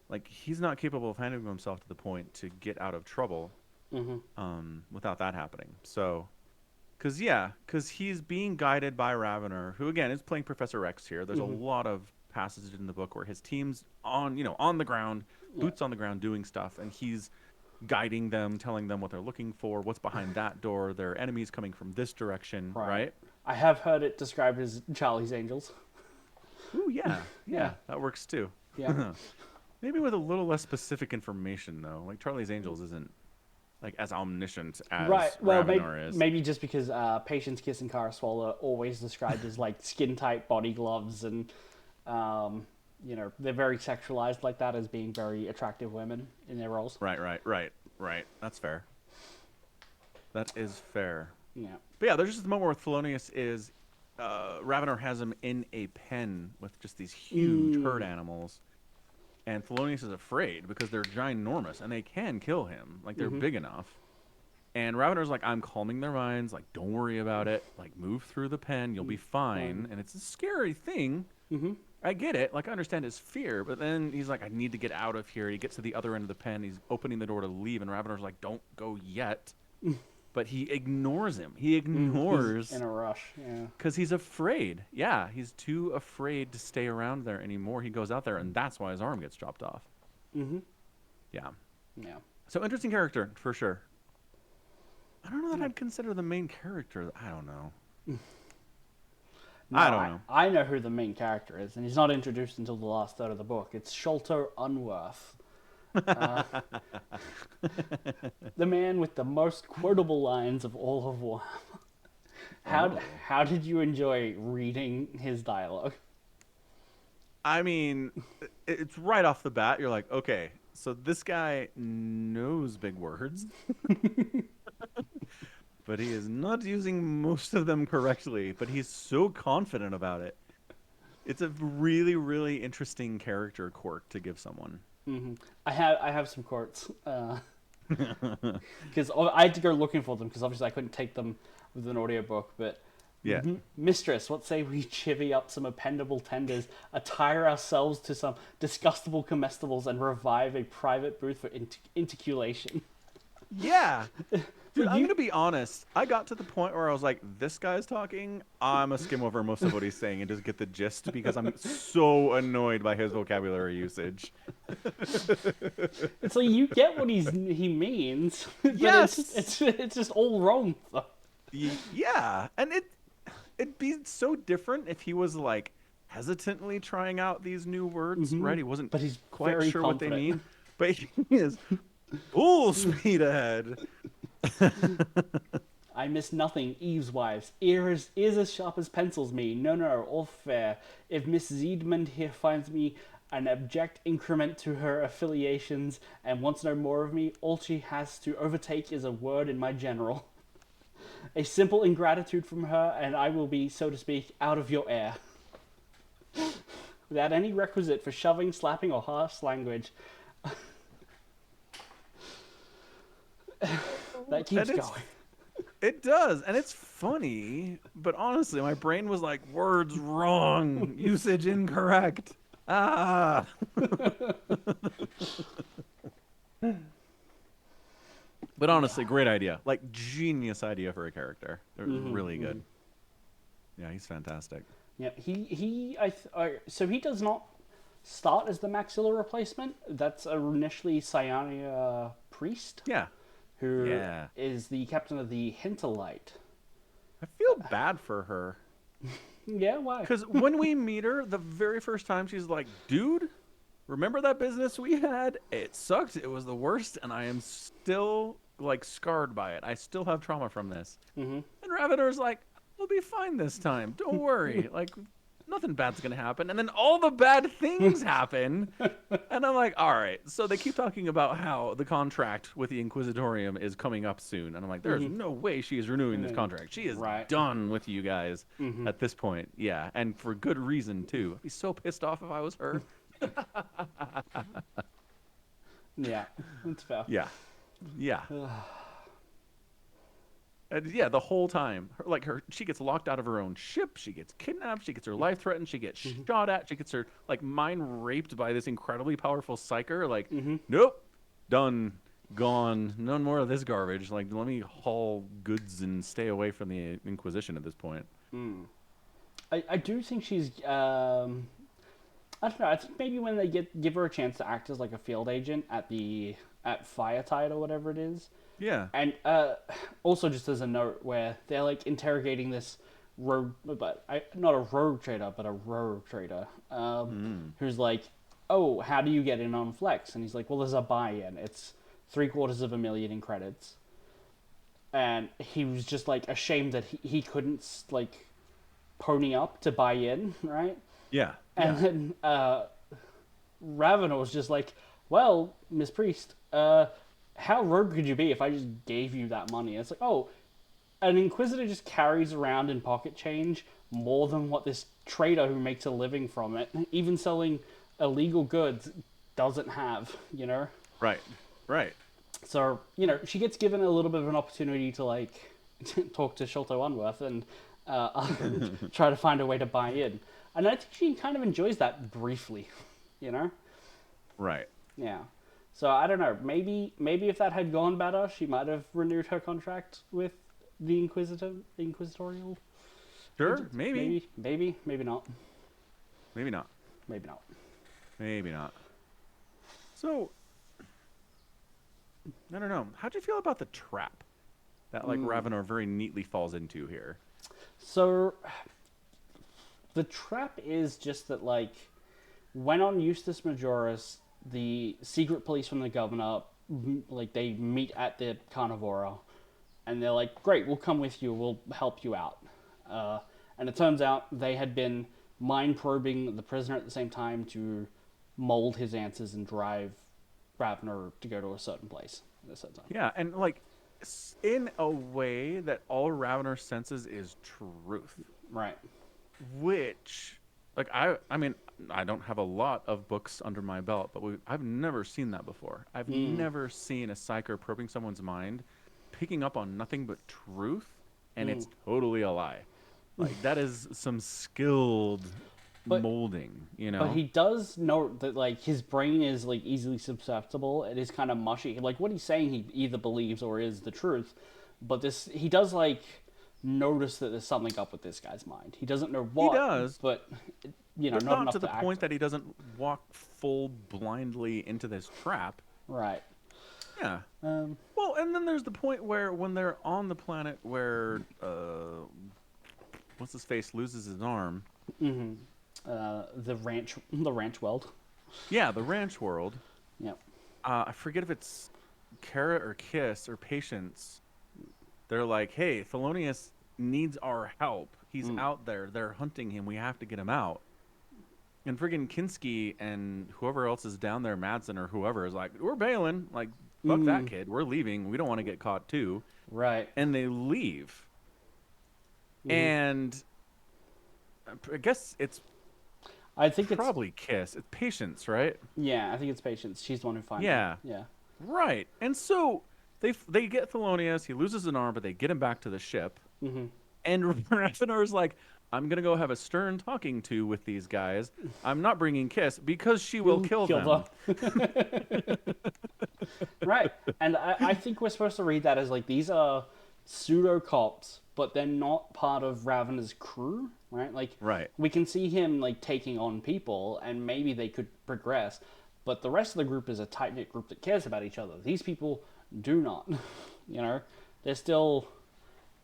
Like, he's not capable of handling himself to the point to get out of trouble without that happening. So, because he's being guided by Ravenor, who, again, is playing Professor X here. There's a lot of passages in the book where his team's on the ground, boots on the ground, doing stuff, and he's guiding them, telling them what they're looking for, what's behind that door, there are enemies coming from this direction, right? I have heard it described as Charlie's Angels. Ooh, yeah, Yeah. that works too. Yeah. Maybe with a little less specific information though. Like Charlie's Angels isn't like as omniscient as Well, Ravenor is. maybe just because Patience, Kiss, and Kara Swallow are always described as like skin-tight body gloves, and they're very sexualized like that as being very attractive women in their roles. Right. That's fair. That is fair. Yeah. But yeah, there's just the moment where Thelonious is, Ravenor has him in a pen with just these huge herd animals. And Thelonious is afraid because they're ginormous and they can kill him. Like, they're big enough. And Ravenor's like, I'm calming their minds. Like, don't worry about it. Like, move through the pen. You'll be fine. And it's a scary thing. I get it. Like, I understand his fear. But then he's like, I need to get out of here. He gets to the other end of the pen. He's opening the door to leave. And Ravenor's like, don't go yet. But he ignores him. He ignores. He's in a rush, yeah. Because he's afraid. Yeah, he's too afraid to stay around there anymore. He goes out there, and that's why his arm gets chopped off. Yeah. So interesting character, for sure. I don't know that I'd consider the main character. I don't know. I don't know. I know who the main character is, and he's not introduced until the last third of the book. It's Sholto Unworth. The man with the most quotable lines of all of Warhammer. How did you enjoy reading his dialogue? I mean, it's right off the bat. You're like, okay, so this guy knows big words, but he is not using most of them correctly. But he's so confident about it. It's a really, really interesting character quirk to give someone. I have some quotes because I had to go looking for them because obviously I couldn't take them with an audiobook. But yeah, Mistress, what say we chivvy up some appendable tenders, attire ourselves to some disgustable comestibles, and revive a private booth for interculation? Yeah. Dude, I'm going to be honest. I got to the point where I was like, this guy's talking. I'm going to skim over most of what he's saying and just get the gist because I'm so annoyed by his vocabulary usage. It's like you get what he means, but yes. it's just all wrong. Yeah. And it'd be so different if he was like hesitantly trying out these new words, right? He wasn't but he's quite very sure confident. what they mean. But he is full speed ahead. I miss nothing, Eve's wives. Ears as sharp as pencils me. No, all fair. If Miss Zeedmund here finds me an abject increment to her affiliations and wants no more of me, all she has to overtake is a word in my general. A simple ingratitude from her, and I will be, so to speak, out of your air. Without any requisite for shoving, slapping, or harsh language. That keeps going. It does, and it's funny, but honestly, my brain was like, words wrong, usage incorrect. Ah. But honestly, great idea. Like, genius idea for a character. They're really good. Yeah, he's fantastic. Yeah, so he does not start as the Maxilla replacement. That's initially Cyania Priest. Yeah. Who is the captain of the Hinterlight. I feel bad for her. Yeah, why? Because when we meet her, the very first time, she's like, dude, remember that business we had? It sucked. It was the worst, and I am still, like, scarred by it. I still have trauma from this. And Ravenor's like, we'll be fine this time. Don't worry. Like, nothing bad's going to happen. And then all the bad things happen. And I'm like, all right. So they keep talking about how the contract with the Inquisitorium is coming up soon. And I'm like, there's no way she is renewing this contract. She is done with you guys at this point. Yeah. And for good reason, too. I'd be so pissed off if I was her. Yeah, that's fair. Yeah. Yeah. And yeah, the whole time, she gets locked out of her own ship. She gets kidnapped. She gets her life threatened. She gets shot at. She gets her mind raped by this incredibly powerful psyker. Like, nope, done, gone. None more of this garbage. Like, let me haul goods and stay away from the Inquisition at this point. I do think she's I don't know. I think maybe when they give her a chance to act as like a field agent at Firetide or whatever it is, Yeah. and also just as a note where they're like interrogating this rogue, but not a rogue trader, but a rogue trader, who's like, "Oh, how do you get in on Flex?" And he's like, "Well, there's a buy-in. It's 750,000 in credits." And he was just like ashamed that he couldn't like pony up to buy in, right? Yeah. And Yeah. then Ravenor was just like, "Well, Miss Priest, how rogue could you be if I just gave you that money?" And it's like, oh, an Inquisitor just carries around in pocket change more than what this trader who makes a living from it, even selling illegal goods, doesn't have, you know? Right. Right. So, she gets given a little bit of an opportunity to, like, talk to Sholto Unworth and try to find a way to buy in. And I think she kind of enjoys that briefly, you know? Right. Yeah. So I don't know. Maybe if that had gone better, she might have renewed her contract with the Inquisitorial. Sure. Maybe. Maybe not. Maybe not. Maybe not. Maybe not. So, I don't know. How'd you feel about the trap that like Ravenor very neatly falls into here? So the trap is just that, like, when on Eustace Majoris, the secret police from the governor, like, they meet at the Carnivora, and they're like, "Great, we'll come with you. We'll help you out." And it turns out they had been mind probing the prisoner at the same time to mold his answers and drive Ravenor to go to a certain place at a certain time. Yeah, and like in a way that all Ravenor senses is truth, Right. which like I mean I don't have a lot of books under my belt, but I've never seen that before. I've never seen a psyker probing someone's mind, picking up on nothing but truth, and it's totally a lie. Like that is some skilled But- molding, you know? But he does note that, like, his brain is, like, easily susceptible. It is kind of mushy. Like, what he's saying he either believes or is the truth. But he does, like, notice that there's something up with this guy's mind. He doesn't know what. He does. But, But not not enough to the act point on. that he doesn't walk full blindly into this trap. Right. Yeah. Well, and then there's the point where when they're on the planet where what's his face loses his arm. The ranch world. Yeah, the ranch world. Yep. I forget if it's Kara or Kiss or Patience. They're like, "Hey, Thelonious needs our help. He's out there. They're hunting him. We have to get him out." And friggin' Kinski and whoever else is down there, Madsen or whoever, is like, "We're bailing. Like, fuck that kid. We're leaving. We don't want to get caught too." Right. And they leave. And I guess it's I think it's probably Kiss. It's Patience, right? yeah. I think it's Patience. She's the one who finds Yeah. him. Yeah. Right. And so they get Thelonious. He loses an arm, but they get him back to the ship. And Ravenor's like, "I'm going to go have a stern talking to with these guys. I'm not bringing Kiss because she will kill them." Right. And I think we're supposed to read that as, like, these are pseudo cops, but they're not part of Ravenor's crew, right? Like, Right. we can see him, like, taking on people, and maybe they could progress, but the rest of the group is a tight-knit group that cares about each other. These people do not, you know? They're still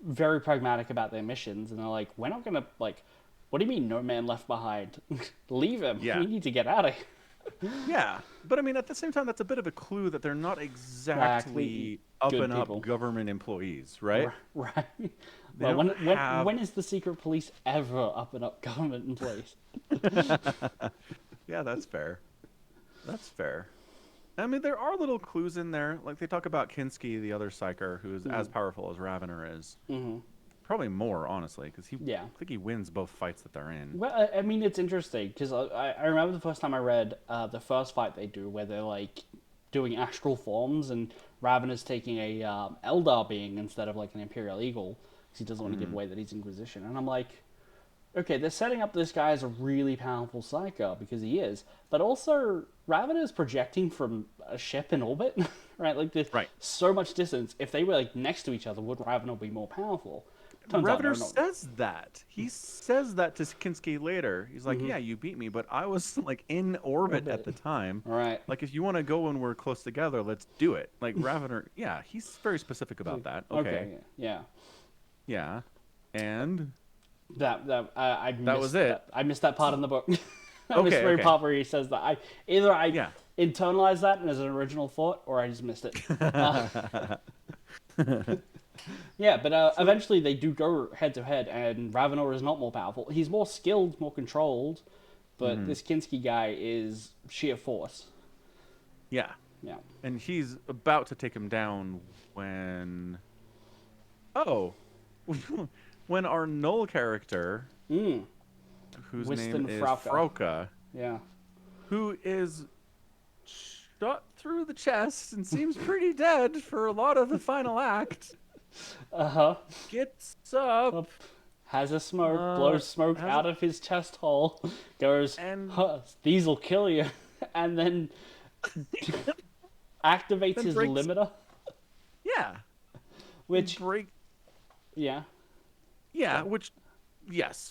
very pragmatic about their missions, and they're like, "We're not gonna, like, what do you mean no man left behind? Leave him. Yeah. We need to get out of here." Yeah. But I mean, at the same time, that's a bit of a clue that they're not exactly up good and people. up government employees, right? Right. They Well, don't have- when is the secret police ever up and up government in place? Yeah, that's fair. That's fair. I mean, there are little clues in there. Like, they talk about Kinski, the other psyker, who's as powerful as Ravenor is. Probably more, honestly, because I think he wins both fights that they're in. Well, I mean, it's interesting, because I remember the first time I read the first fight they do, where they're, like, doing astral forms, and Ravenor's taking a Eldar being instead of, like, an Imperial Eagle, because he doesn't want to give away that he's Inquisition. And I'm like, okay, they're setting up this guy as a really powerful psycho, because he is, but also Ravenor's projecting from a ship in orbit, right? Like, there's so much distance. If they were, like, next to each other, would Ravenor be more powerful? Turns out Revenor no. says that. He says that to Kinski later. He's like, yeah, you beat me, but I was like in orbit at the time. Right. Like, if you want to go when we're close together, let's do it. Like, Ravenor, yeah, he's very specific about that. Okay. Yeah. Yeah. And I missed that was it. I missed that part in the book. I missed the very part where he says that. I internalized that as an original thought, or I just missed it. Yeah, but eventually they do go head to head, and Ravenor is not more powerful. He's more skilled, more controlled, but this Kinski guy is sheer force. Yeah. Yeah. And he's about to take him down when... Oh. When our Null character, whose Winston name is Frauke. Frauke, Yeah. who is shot through the chest and seems pretty dead for a lot of the final act, gets up, has a smoke, blows smoke out of his chest hole, goes, these'll kill you, and then activates his limiter. Yeah. Which... Yeah,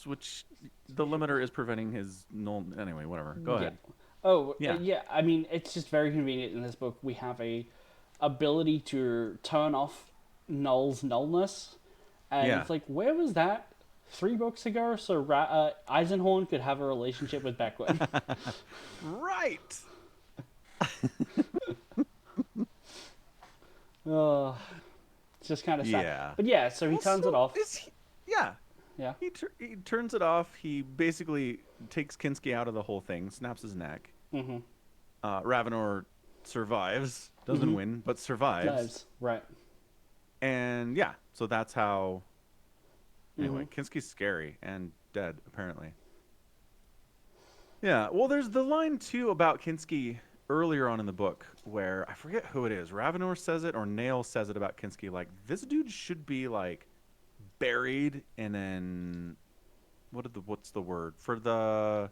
which the limiter is preventing his null... Anyway, whatever. Go ahead. Oh, yeah. I mean, it's just very convenient in this book. We have a ability to turn off Null's nullness. And it's like, where was that 3 books ago? So Eisenhorn could have a relationship with Beckwith. Right! It's just kind of sad. Yeah. But yeah, so he turns it off. Yeah. He turns it off. He basically takes Kinski out of the whole thing, snaps his neck. Ravenor survives. Doesn't win, but survives. Right. And yeah, so that's how... Anyway, Kinski's scary and dead, apparently. Yeah, well, there's the line, too, about Kinski earlier on in the book where, I forget who it is, Ravenor says it or Nail says it about Kinski, like, this dude should be, like, buried in an... What's the word? For the...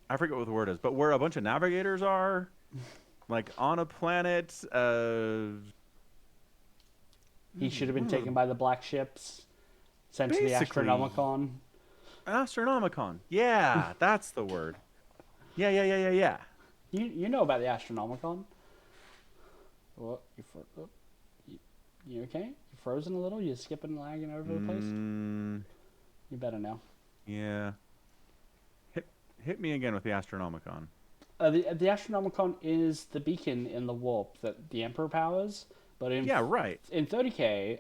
I forget what the word is, but where a bunch of navigators are, like, on a planet... He should have been taken by the black ships, sent to the Astronomicon. Astronomicon. Yeah, that's the word. Yeah. You know about the Astronomicon? What? You okay? You frozen a little? You skipping and lagging over the place? You better know. Yeah. Hit me again with the Astronomicon. The Astronomicon is the beacon in the warp that the Emperor powers. But in 30K,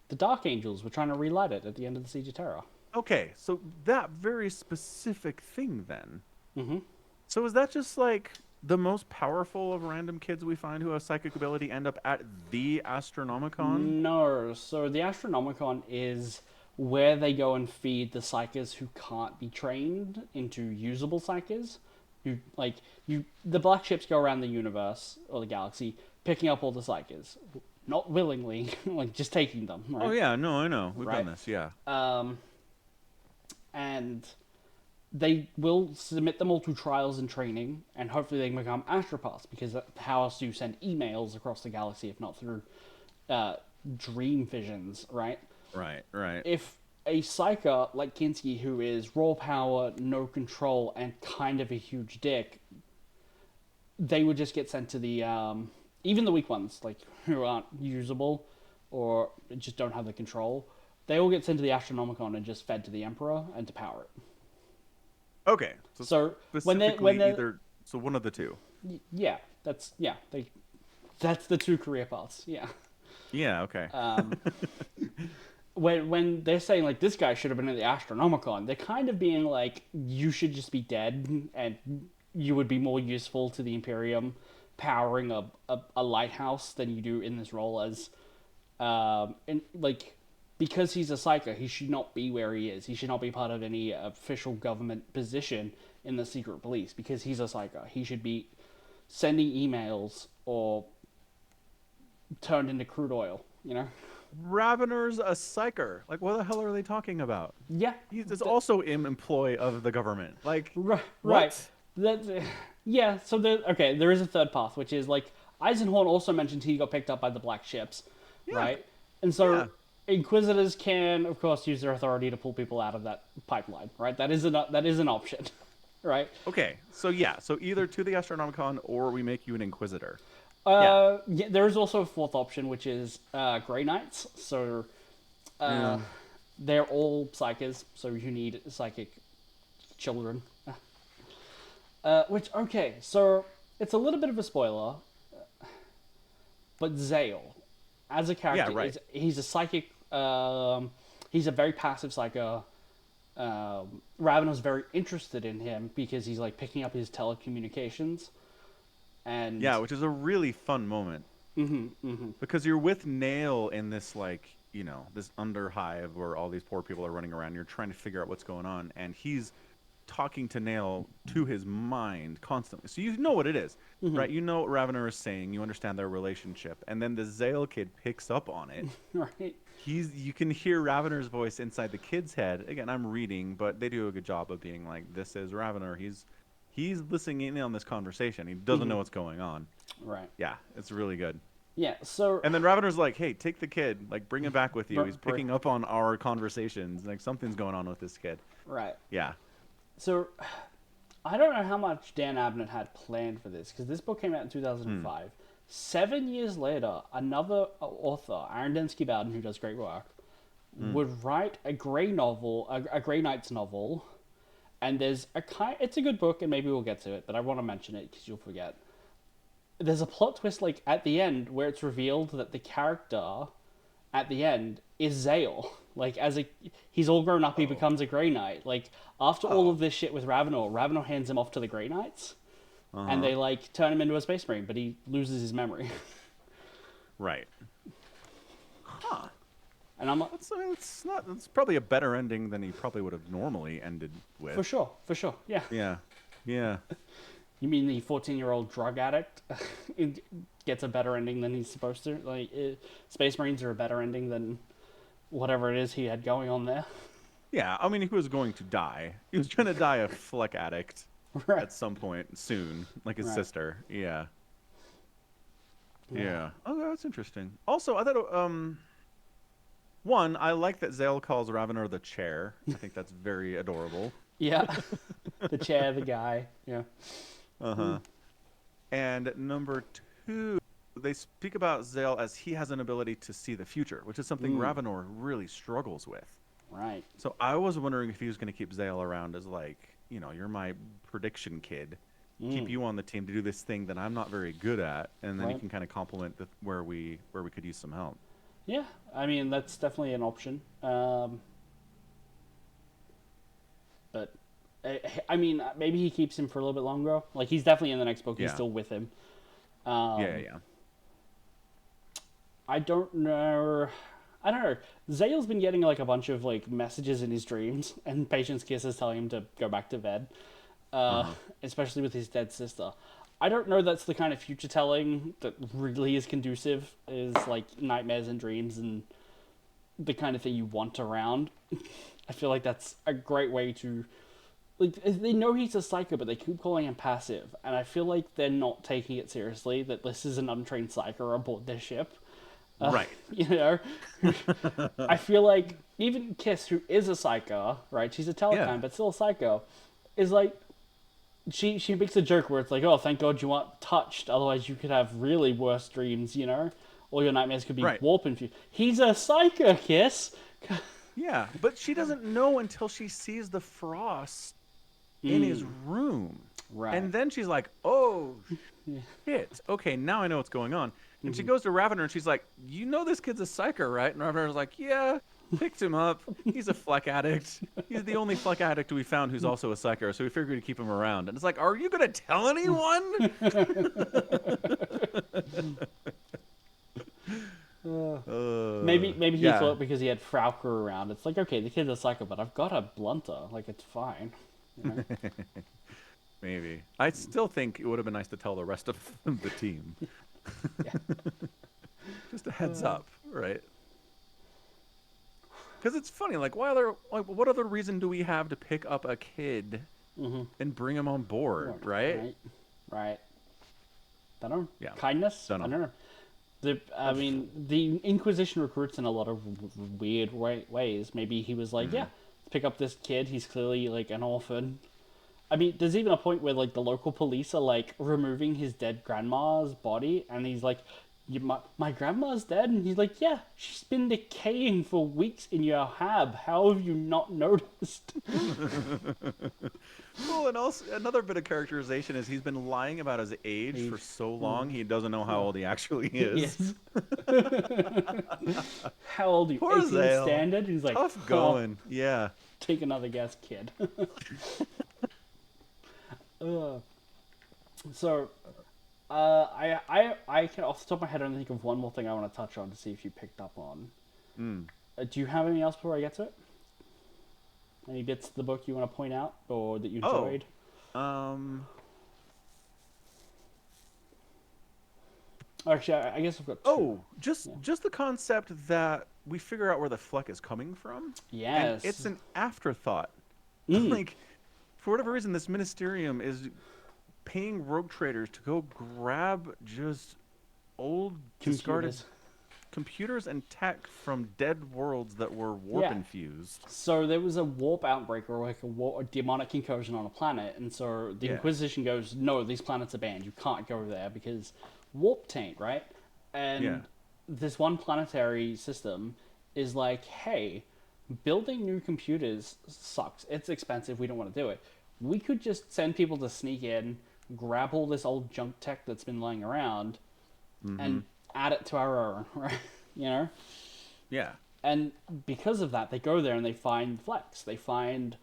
the Dark Angels were trying to relight it at the end of the Siege of Terra. Okay, so that very specific thing then. So is that just like the most powerful of random kids we find who have psychic ability end up at the Astronomicon? No, so the Astronomicon is where they go and feed the psychers who can't be trained into usable psychers. The black ships go around the universe or the galaxy picking up all the psychers, not willingly, like just taking them. Right? Oh yeah, no, I know. We've done this, yeah. And they will submit them all to trials and training, and hopefully they can become astropaths, because how else do you send emails across the galaxy if not through dream visions, right? Right. If a psyker like Kinski, who is raw power, no control, and kind of a huge dick, they would just get sent to the... even the weak ones, like, who aren't usable or just don't have the control, they all get sent to the Astronomicon and just fed to the Emperor and to power it. Okay. So when they're so one of the two. Yeah, that's the 2 career paths. Yeah. Yeah. Okay. When they're saying like this guy should have been at the Astronomicon, they're kind of being like, you should just be dead and you would be more useful to the Imperium powering a lighthouse than you do in this role as because he's a psyker, he should not be where he is. He should not be part of any official government position in the secret police because he's a psyker. He should be sending emails or turned into crude oil, you know? Ravenor's a psyker. Like, what the hell are they talking about? Yeah. He's also in employ of the government. Like, right. Yeah, so there is a third path, which is, like, Eisenhorn also mentioned he got picked up by the black ships, right? And so Yeah. Inquisitors can, of course, use their authority to pull people out of that pipeline, right? That is an option, right? Okay. So yeah. So either to the Astronomicon or we make you an Inquisitor. Yeah. Yeah, there is also a fourth option, which is Grey Knights. So Yeah. they're all psychics, so you need psychic children. Which, okay, so it's a little bit of a spoiler, but Zale, as a Yeah. character, Right. he's a psychic. He's a very passive psycho. Ravenor's very interested in him because he's like picking up his telecommunications, and Yeah, which is a really fun moment. Because you're with Nail in this like, this underhive where all these poor people are running around. You're trying to figure out what's going on, and he's talking to Nail to his mind constantly. So you know what it is, right? You know what Ravenor is saying. You understand their relationship, and then the Zale kid picks up on it. right. You can hear Ravenor's voice inside the kid's head. Again, I'm reading, but they do a good job of being like, "This is Ravenor. He's listening in on this conversation. He doesn't know what's going on." Right. Yeah, it's really good. Yeah. So And then Ravenor's like, "Hey, take the kid. Like, bring him back with you. He's Br- picking up on our conversations. Like, something's going on with this kid." right. Yeah. So I don't know how much Dan Abnett had planned for this because this book came out in 2005. 7 years later, another author, Aaron Densky Bowden, who does great work, would write a Grey novel, a Grey Knights novel, and there's it's a good book, and maybe we'll get to it, but I want to mention it because you'll forget. There's a plot twist, like at the end, where it's revealed that the character at the end is Zale. Like he's all grown up, he becomes a Grey Knight. Like after all of this shit with Ravenor hands him off to the Grey Knights. And they like turn him into a space marine, but he loses his memory. Right. Huh. And I'm like, That's probably a better ending than he probably would have normally ended with. for sure, yeah. Yeah. Yeah. You mean the 14-year-old drug addict gets a better ending than he's supposed to? Like, Space Marines are a better ending than whatever it is he had going on there. Yeah. I mean, he was going to die. He was going to die a Fleck addict Right. at some point soon, like his Right. sister. Yeah. Yeah. Oh, that's interesting. Also, I thought, one, I like that Zale calls Ravenor the chair. I think that's very adorable. Yeah. The chair, the guy. Yeah. And number two, they speak about Zale as he has an ability to see the future, which is something Ravenor really struggles with. Right. So I was wondering if he was going to keep Zale around as like, you're my prediction kid. Keep you on the team to do this thing that I'm not very good at, and then you Right. can kind of complement where we could use some help. Yeah. I mean, that's definitely an option. But I mean, maybe he keeps him for a little bit longer. Like he's definitely in the next book. He's Yeah. still with him. Yeah. I don't know. Zale's been getting like a bunch of like messages in his dreams, and Patience Kiss is telling him to go back to bed. Especially with his dead sister. I don't know that's the kind of future telling that really is conducive, is like nightmares and dreams and the kind of thing you want around. I feel like that's a great way to... Like, they know he's a psycho, but they keep calling him passive. And I feel like they're not taking it seriously, that this is an untrained psycho aboard their ship. Right. You know? I feel like even Kiss, who is a psycho, right? She's a telecom, but still a psycho, is like... She makes a joke where it's like, oh, thank God you aren't touched, otherwise you could have really worse dreams, you know? All your nightmares could be warp infused. He's a psycho, Kiss! Yeah, but she doesn't know until she sees the frost in his room. Right. And then she's like, oh, shit. Okay, now I know what's going on. And she goes to Ravenor and she's like, you know this kid's a psycho, right? And Ravenor's like, yeah, picked him up. He's a Fleck addict. He's the only Fleck addict we found who's also a psycho, so we figured we'd keep him around. And it's like, are you going to tell anyone? Maybe he thought because he had Frauker around, it's like, okay, the kid's a psycho, but I've got a blunter. Like, it's fine. You know? Maybe. I still think it would have been nice to tell the rest of the team. Just a heads up, right? Because it's funny, like, what other reason do we have to pick up a kid and bring him on board, right? Right. Don't know. Yeah. Kindness? Don't know. I don't know. I mean, the Inquisition recruits in a lot of weird ways. Maybe he was like, yeah, let's pick up this kid. He's clearly like an orphan. I mean, there's even a point where like the local police are like removing his dead grandma's body, and he's like, my grandma's dead," and he's like, "Yeah, she's been decaying for weeks in your hab. How have you not noticed?" Well, and also another bit of characterization is he's been lying about his age for so long he doesn't know how old he actually is. Yes. How old are you? Poor 18 Zale. standard? He's like, Tough going. Yeah. take another guess, kid. So, I can off the top of my head only think of one more thing I want to touch on to see if you picked up on. Do you have anything else before I get to it? Any bits of the book you want to point out or that you enjoyed? Actually, I guess I've got two. Just the concept that we figure out where the Fleck is coming from. Yes. And it's an afterthought. Like, for whatever reason, this Ministerium is paying rogue traders to go grab just old discarded computers and tech from dead worlds that were warp infused. So there was a warp outbreak or like a demonic incursion on a planet, and so the Inquisition goes, "No, these planets are banned. You can't go there because warp taint, right?" And this one planetary system is like, "Hey, building new computers sucks. It's expensive. We don't want to do it. We could just send people to sneak in, grab all this old junk tech that's been laying around, and add it to our own, right? You know?" Yeah. And because of that, they go there and they find Flex. They find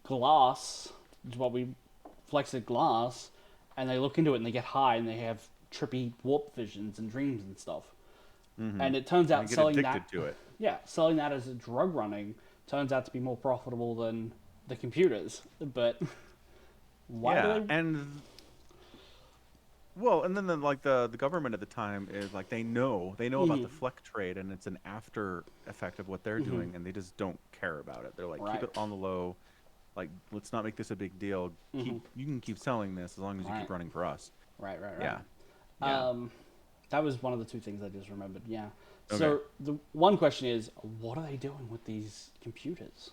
glass, flexed glass, and they look into it and they get high and they have trippy warp visions and dreams and stuff. And it turns out selling that as a drug running turns out to be more profitable than the computers. But why do they... And then the government at the time is like they know about the Fleck trade, and it's an after effect of what they're doing, and they just don't care about it. They're like, keep it on the low, like, let's not make this a big deal. You can keep selling this as long as you keep running for us. Right. Yeah. That was one of the two things I just remembered. Yeah. Okay. So the one question is, what are they doing with these computers?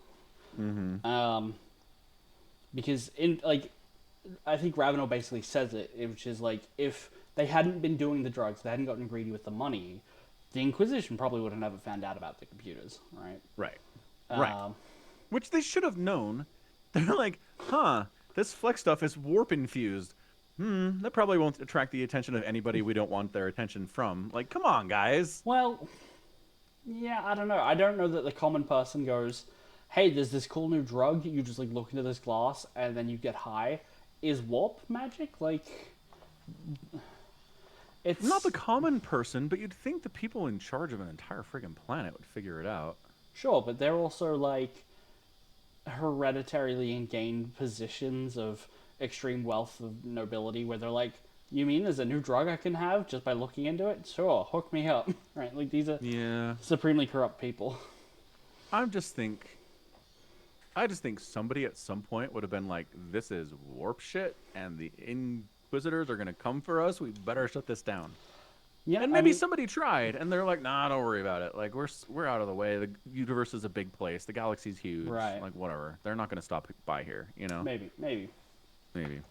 Because I think Ravenor basically says it, which is like, if they hadn't been doing the drugs, they hadn't gotten greedy with the money, the Inquisition probably would have never found out about the computers, right? Right. Which they should have known. They're like, this Flex stuff is warp infused. That probably won't attract the attention of anybody we don't want their attention from. Like, come on, guys. Well, yeah, I don't know. I don't know that the common person goes, "Hey, there's this cool new drug. You just like look into this glass and then you get high." Is warp magic? Like, it's not the common person, but you'd think the people in charge of an entire friggin' planet would figure it out. Sure, but they're also like hereditarily gained positions of extreme wealth of nobility where they're like, "You mean there's a new drug I can have just by looking into it? Sure, hook me up." Right? Like, these are supremely corrupt people. I just think somebody at some point would have been like, "This is warp shit, and the Inquisitors are gonna come for us. We better shut this down." Yeah, and maybe somebody tried, and they're like, "Nah, don't worry about it. Like, we're out of the way. The universe is a big place. The galaxy's huge. Right. Like, whatever. They're not gonna stop by here. You know." Maybe.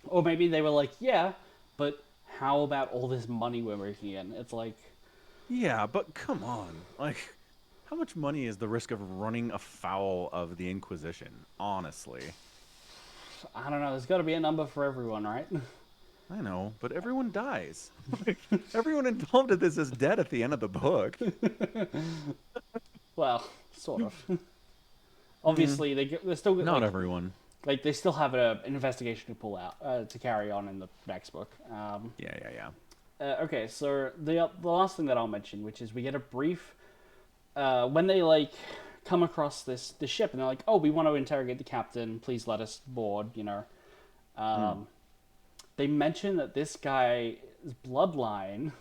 Or maybe they were like, "Yeah, but how about all this money we're making in?" It's like, yeah, but come on, like, how much money is the risk of running afoul of the Inquisition? Honestly, I don't know. There's got to be a number for everyone, right? I know, but everyone dies. Like, everyone involved in this is dead at the end of the book. Well, sort of. Obviously, they're still not everyone. Like, they still have an investigation to pull out to carry on in the next book. Yeah. Okay, so the last thing that I'll mention, which is we get a brief when they like come across this ship, and they're like, "Oh, we want to interrogate the captain. Please let us board." You know, they mention that this guy's bloodline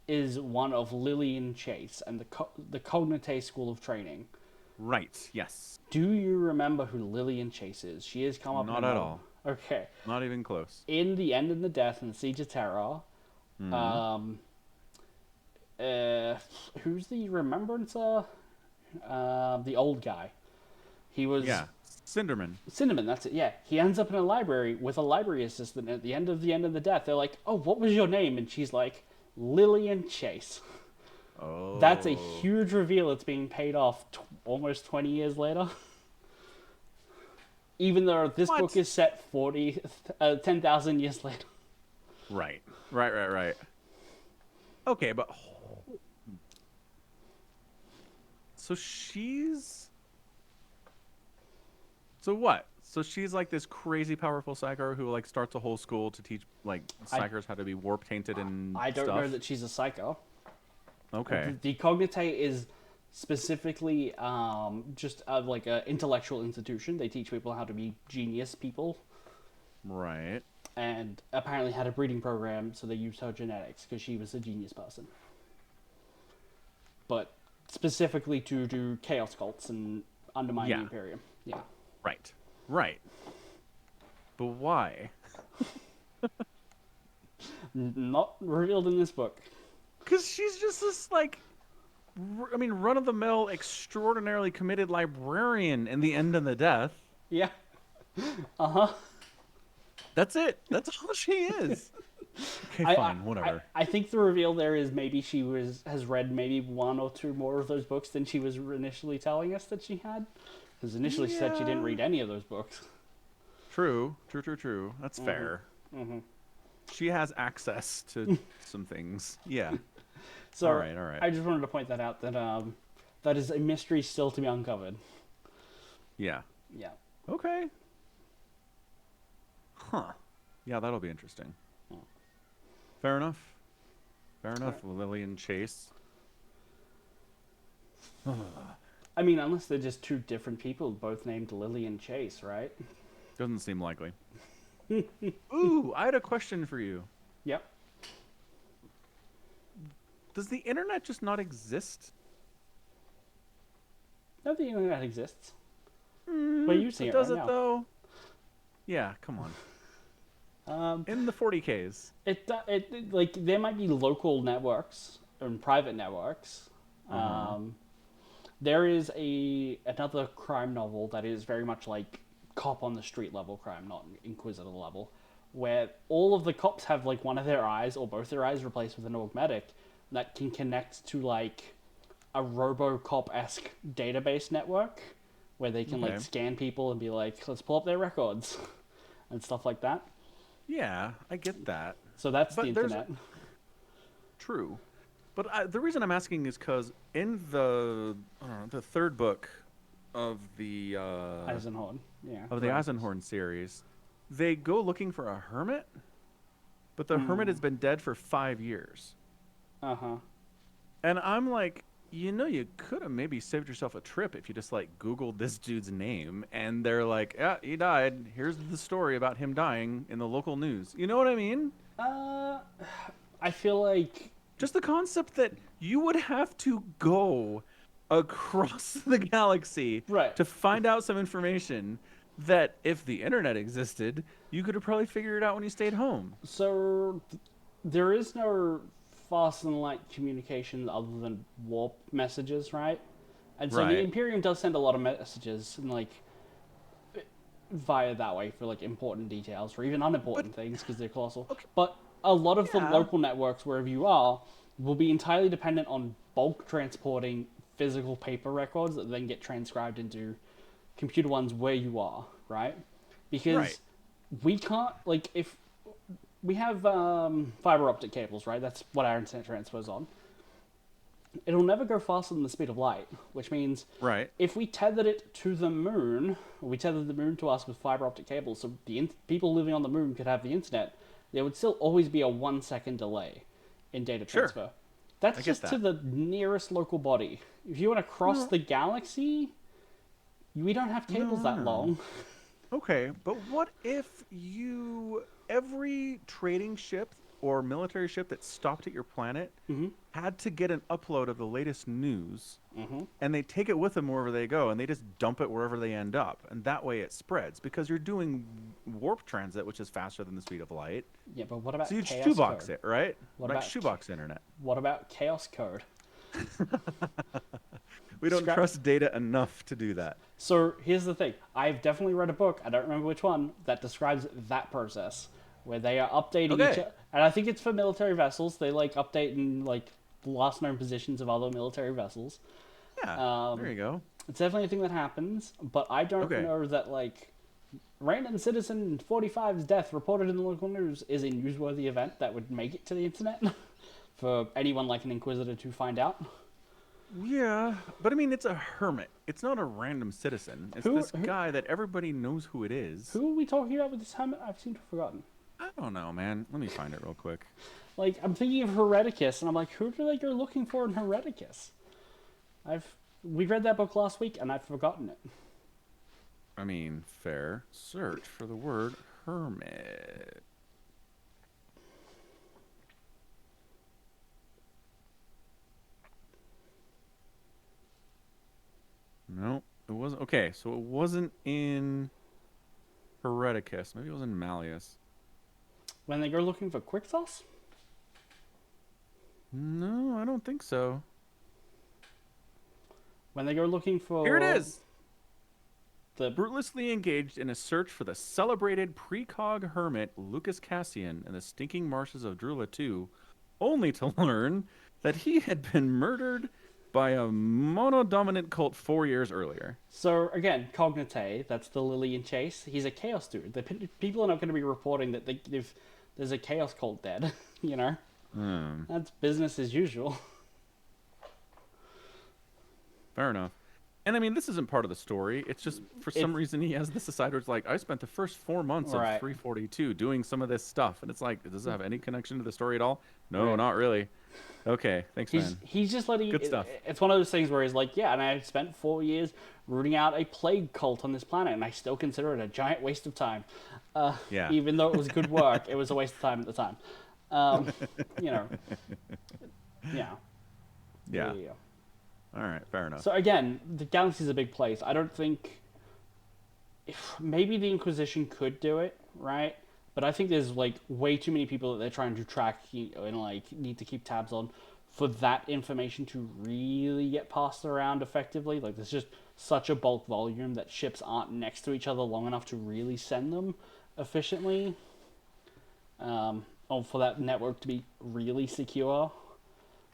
is one of Lillian Chase and the Cognate School of Training. Right. Yes. Do you remember who Lillian Chase is? She has come up. Not at all. Okay. Not even close. In The End and the Death and the Siege of Terror, who's the Remembrancer? The old guy. He was Yeah, Cinderman. Cinnamon. That's it. Yeah, he ends up in a library with a library assistant. At the end of the death, they're like, "Oh, what was your name?" And she's like, "Lillian Chase." Oh, That's a huge reveal. It's being paid off almost 20 years later. Even though this What? book is set 10,000 years later. Right. Okay, but so what? So she's like this crazy powerful psycho who like starts a whole school to teach like psychers how to be warp tainted and I don't stuff? know that she's a psycho. Okay. The Cognite is specifically just like an intellectual institution. They teach people how to be genius people, Right. and apparently had a breeding program, so they used her genetics because she was a genius person. But specifically to do chaos cults and undermine the Yeah. Imperium. Yeah. Right. But why? Not revealed in this book. Because she's just this like, run-of-the-mill, extraordinarily committed librarian in the end of the death. Yeah. Uh-huh. That's it. That's all she is. Okay, fine, whatever. I think the reveal there is maybe she has read maybe one or two more of those books than she was initially telling us that she had. Because initially she said she didn't read any of those books. True. That's fair. Mm-hmm. She has access to some things. Yeah. So all right. I just wanted to point that out, that that is a mystery still to be uncovered. Yeah. Yeah. Okay. Huh. Yeah, that'll be interesting. Fair enough. Lillian Chase. I mean, unless they're just two different people, both named Lily and Chase, right? Doesn't seem likely. Ooh, I had a question for you. Yep. Does the internet just not exist? No, the internet exists. We're using it Does right it now. though? Yeah, come on. In the 40Ks. It like there might be local networks and private networks. There is another crime novel that is very much like cop on the street level crime, not Inquisitor level, where all of the cops have like one of their eyes or both their eyes replaced with an augmetic that can connect to like a RoboCop-esque database network where they can like scan people and be like, let's pull up their records and stuff like that. Yeah, I get that. So that's But the there's- internet. True. But the reason I'm asking is because in the third book of the Eisenhorn. Yeah. of the Eisenhorn series, they go looking for a hermit, but the hermit has been dead for 5 years. Uh-huh. And I'm like, you could have maybe saved yourself a trip if you just like Googled this dude's name, and they're like, yeah, he died. Here's the story about him dying in the local news. You know what I mean? I feel like Just the concept that you would have to go across the galaxy Right. to find out some information that if the internet existed, you could have probably figured it out when you stayed home. there is no fast and light communication other than warp messages, right? And so Right. the Imperium does send a lot of messages and like via that way for like important details or even unimportant things because they're colossal. But a lot of the Yeah. local networks wherever you are will be entirely dependent on bulk transporting physical paper records that then get transcribed into computer ones where you are, right? Because Right. we can't like if we have fiber optic cables, right? That's what our internet transfers on. It'll never go faster than the speed of light, which means Right. if we tethered it to the moon, or we tethered the moon to us with fiber optic cables, so the people living on the moon could have the internet, there would still always be a 1 second delay in data Sure. transfer. That's I get just to that. the nearest local body. If you want to cross the galaxy, we don't have cables that long. Okay, but what if every trading ship or military ship that stopped at your planet had to get an upload of the latest news, and they take it with them wherever they go, and they just dump it wherever they end up, and that way it spreads because you're doing warp transit, which is faster than the speed of light. Yeah, but what about So you chaos shoebox code? it, right? What Like about shoebox internet. what about chaos code? We don't trust data enough to do that. So here's the thing. I've definitely read a book, I don't remember which one, that describes that process, where they are updating each Okay. other. And I think it's for military vessels. They like updating like the last known positions of other military vessels. Yeah, there you go. It's definitely a thing that happens, but I don't Okay. know that like random citizen 45's death reported in the local news is a newsworthy event that would make it to the internet for anyone like an inquisitor to find out. Yeah, but I mean, it's a hermit. It's not a random citizen. It's this guy that everybody knows who it is. Who are we talking about with this hermit? I've seemed to have forgotten. I don't know, man. Let me find it real quick. Like, I'm thinking of Hereticus, and I'm like, who do they go looking for in Hereticus? We read that book last week, and I've forgotten it. I mean, fair. Search for the word hermit. No, it wasn't. Okay, so it wasn't in Hereticus. Maybe it was in Malleus. When they go looking for quick sauce? No, I don't think so. When they go looking for... Here it is! The Brutalistly engaged in a search for the celebrated precog hermit Lucas Cassian in the stinking marshes of Drula II, only to learn that he had been murdered by a monodominant cult 4 years earlier. So, again, Cognite, that's the Lillian Chase. He's a chaos dude. People are not going to be reporting that there's a chaos cult dead, you know? That's business as usual. Fair enough. And I mean, this isn't part of the story. It's just, for some reason, he has this aside where it's like, I spent the first 4 months of 342 doing some of this stuff. And it's like, does it have any connection to the story at all? No, not really. Okay, thanks, man. He's just letting... Good stuff. It's one of those things where he's like, yeah, and I spent 4 years rooting out a plague cult on this planet, and I still consider it a giant waste of time. Yeah. Even though it was good work, it was a waste of time at the time. You know. Yeah. All right, fair enough. So again, the galaxy's a big place. I don't think... Maybe the Inquisition could do it, right? But I think there's like way too many people that they're trying to track and like need to keep tabs on for that information to really get passed around effectively. Like there's just such a bulk volume that ships aren't next to each other long enough to really send them efficiently. Or for that network to be really secure.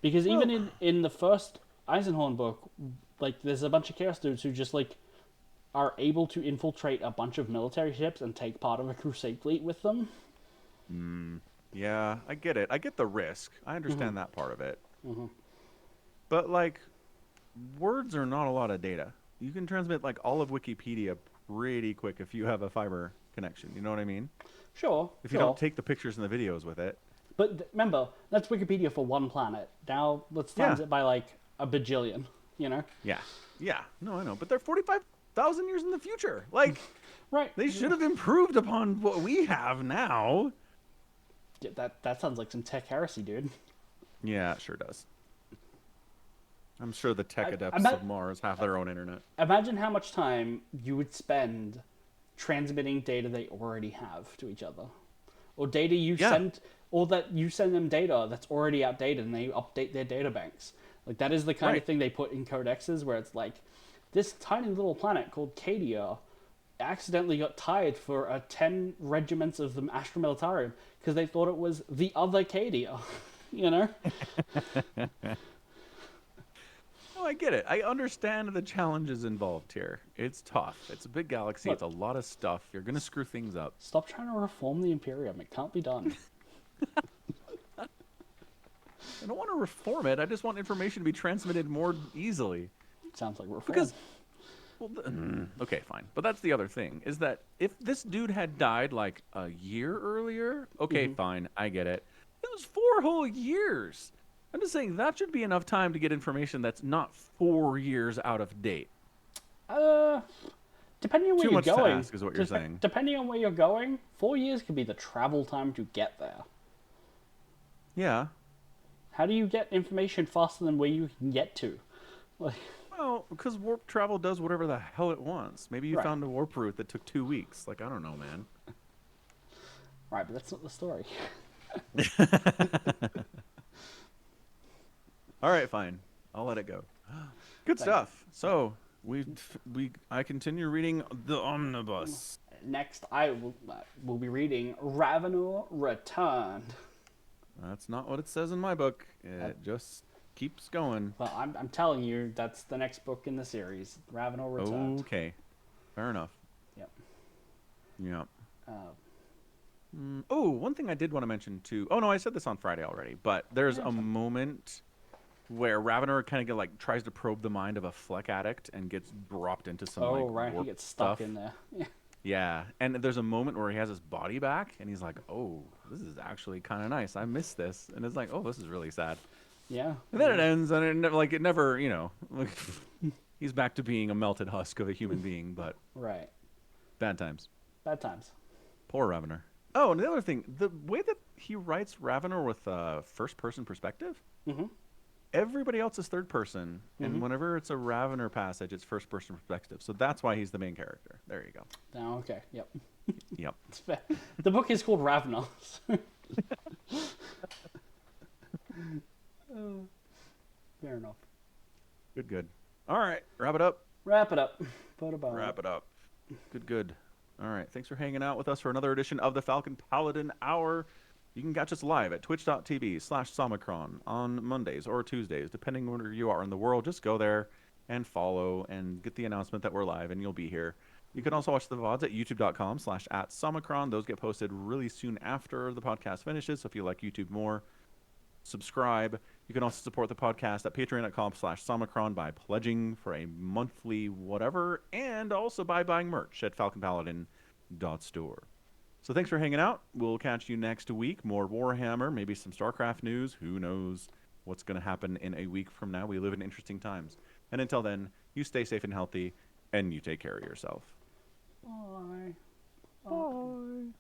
Because even in the first Eisenhorn book, like there's a bunch of Chaos dudes who just like are able to infiltrate a bunch of military ships and take part of a crusade fleet with them. Yeah, I get it. I get the risk. I understand that part of it. But, like, words are not a lot of data. You can transmit, like, all of Wikipedia pretty quick if you have a fiber connection. You know what I mean? Sure. If you don't take the pictures and the videos with it. But remember, that's Wikipedia for one planet. Now let's times it by, like, a bajillion, you know? Yeah. Yeah. No, I know. But they're 45,000 years in the future. Like, right. They should have improved upon what we have now. Yeah, that sounds like some tech heresy, dude. Yeah, it sure does. I'm sure the tech adepts of Mars have their own internet. Imagine how much time you would spend transmitting data they already have to each other. Or data you send, or that you send them data that's already outdated and they update their data banks. Like, that is the kind of thing they put in codexes where it's like, this tiny little planet called Cadia accidentally got tied for 10 regiments of the Astra Militarum because they thought it was the other Cadia, you know? No, I get it. I understand the challenges involved here. It's tough. It's a big galaxy. It's a lot of stuff. You're going to screw things up. Stop trying to reform the Imperium. It can't be done. I don't want to reform it. I just want information to be transmitted more easily. Sounds like reform. Because, well, okay, fine. But that's the other thing, is that if this dude had died like a year earlier, okay, fine, I get it. It was 4 whole years. I'm just saying that should be enough time to get information that's not 4 years out of date. Depending on where Too you're much going. to ask is what you're saying. Depending on where you're going, 4 years could be the travel time to get there. Yeah. How do you get information faster than where you can get to? Like, well, because warp travel does whatever the hell it wants. Maybe you found a warp route that took 2 weeks. Like, I don't know, man. Right, but that's not the story. All right, fine. I'll let it go. Good stuff. So I continue reading the omnibus. Next, I will be reading Ravenor Returned. That's not what it says in my book. It just keeps going. Well, I'm telling you, that's the next book in the series, Ravenor Returned. Okay, fair enough. Yep. Yep. Uh, Oh, one thing I did want to mention too. Oh no, I said this on Friday already. But there's a moment where Ravenor kind of like tries to probe the mind of a Fleck addict and gets dropped into some oh, like right, he warp gets stuck stuff. in there. Yeah, and there's a moment where he has his body back, and he's like, "Oh, this is actually kind of nice. I miss this." And it's like, "Oh, this is really sad." Yeah. And then it ends, and it never, like, he's back to being a melted husk of a human being. But Right. bad times. Bad times. Poor Ravenor. Oh, and the other thing, the way that he writes Ravenor with a first-person perspective, everybody else is third person, and whenever it's a Ravenor passage, it's first-person perspective. So that's why he's the main character. There you go. Oh, okay. Yep. Yep. It's fair. The book is called Ravenor. Fair enough. Good, good. All right, wrap it up. Wrap it up. Put a bow. Wrap it up. Good, good. All right, thanks for hanging out with us for another edition of the Falcon Paladin Hour. You can catch us live at twitch.tv/Somicron on Mondays or Tuesdays, depending where you are in the world. Just go there and follow and get the announcement that we're live, and you'll be here. You can also watch the VODs at youtube.com/@Somicron. Those get posted really soon after the podcast finishes, so if you like YouTube more, subscribe. You can also support the podcast at patreon.com/Somicron by pledging for a monthly whatever, and also by buying merch at falconpaladin.store. So thanks for hanging out. We'll catch you next week. More Warhammer, maybe some StarCraft news. Who knows what's going to happen in a week from now. We live in interesting times. And until then, you stay safe and healthy, and you take care of yourself. Bye. Bye.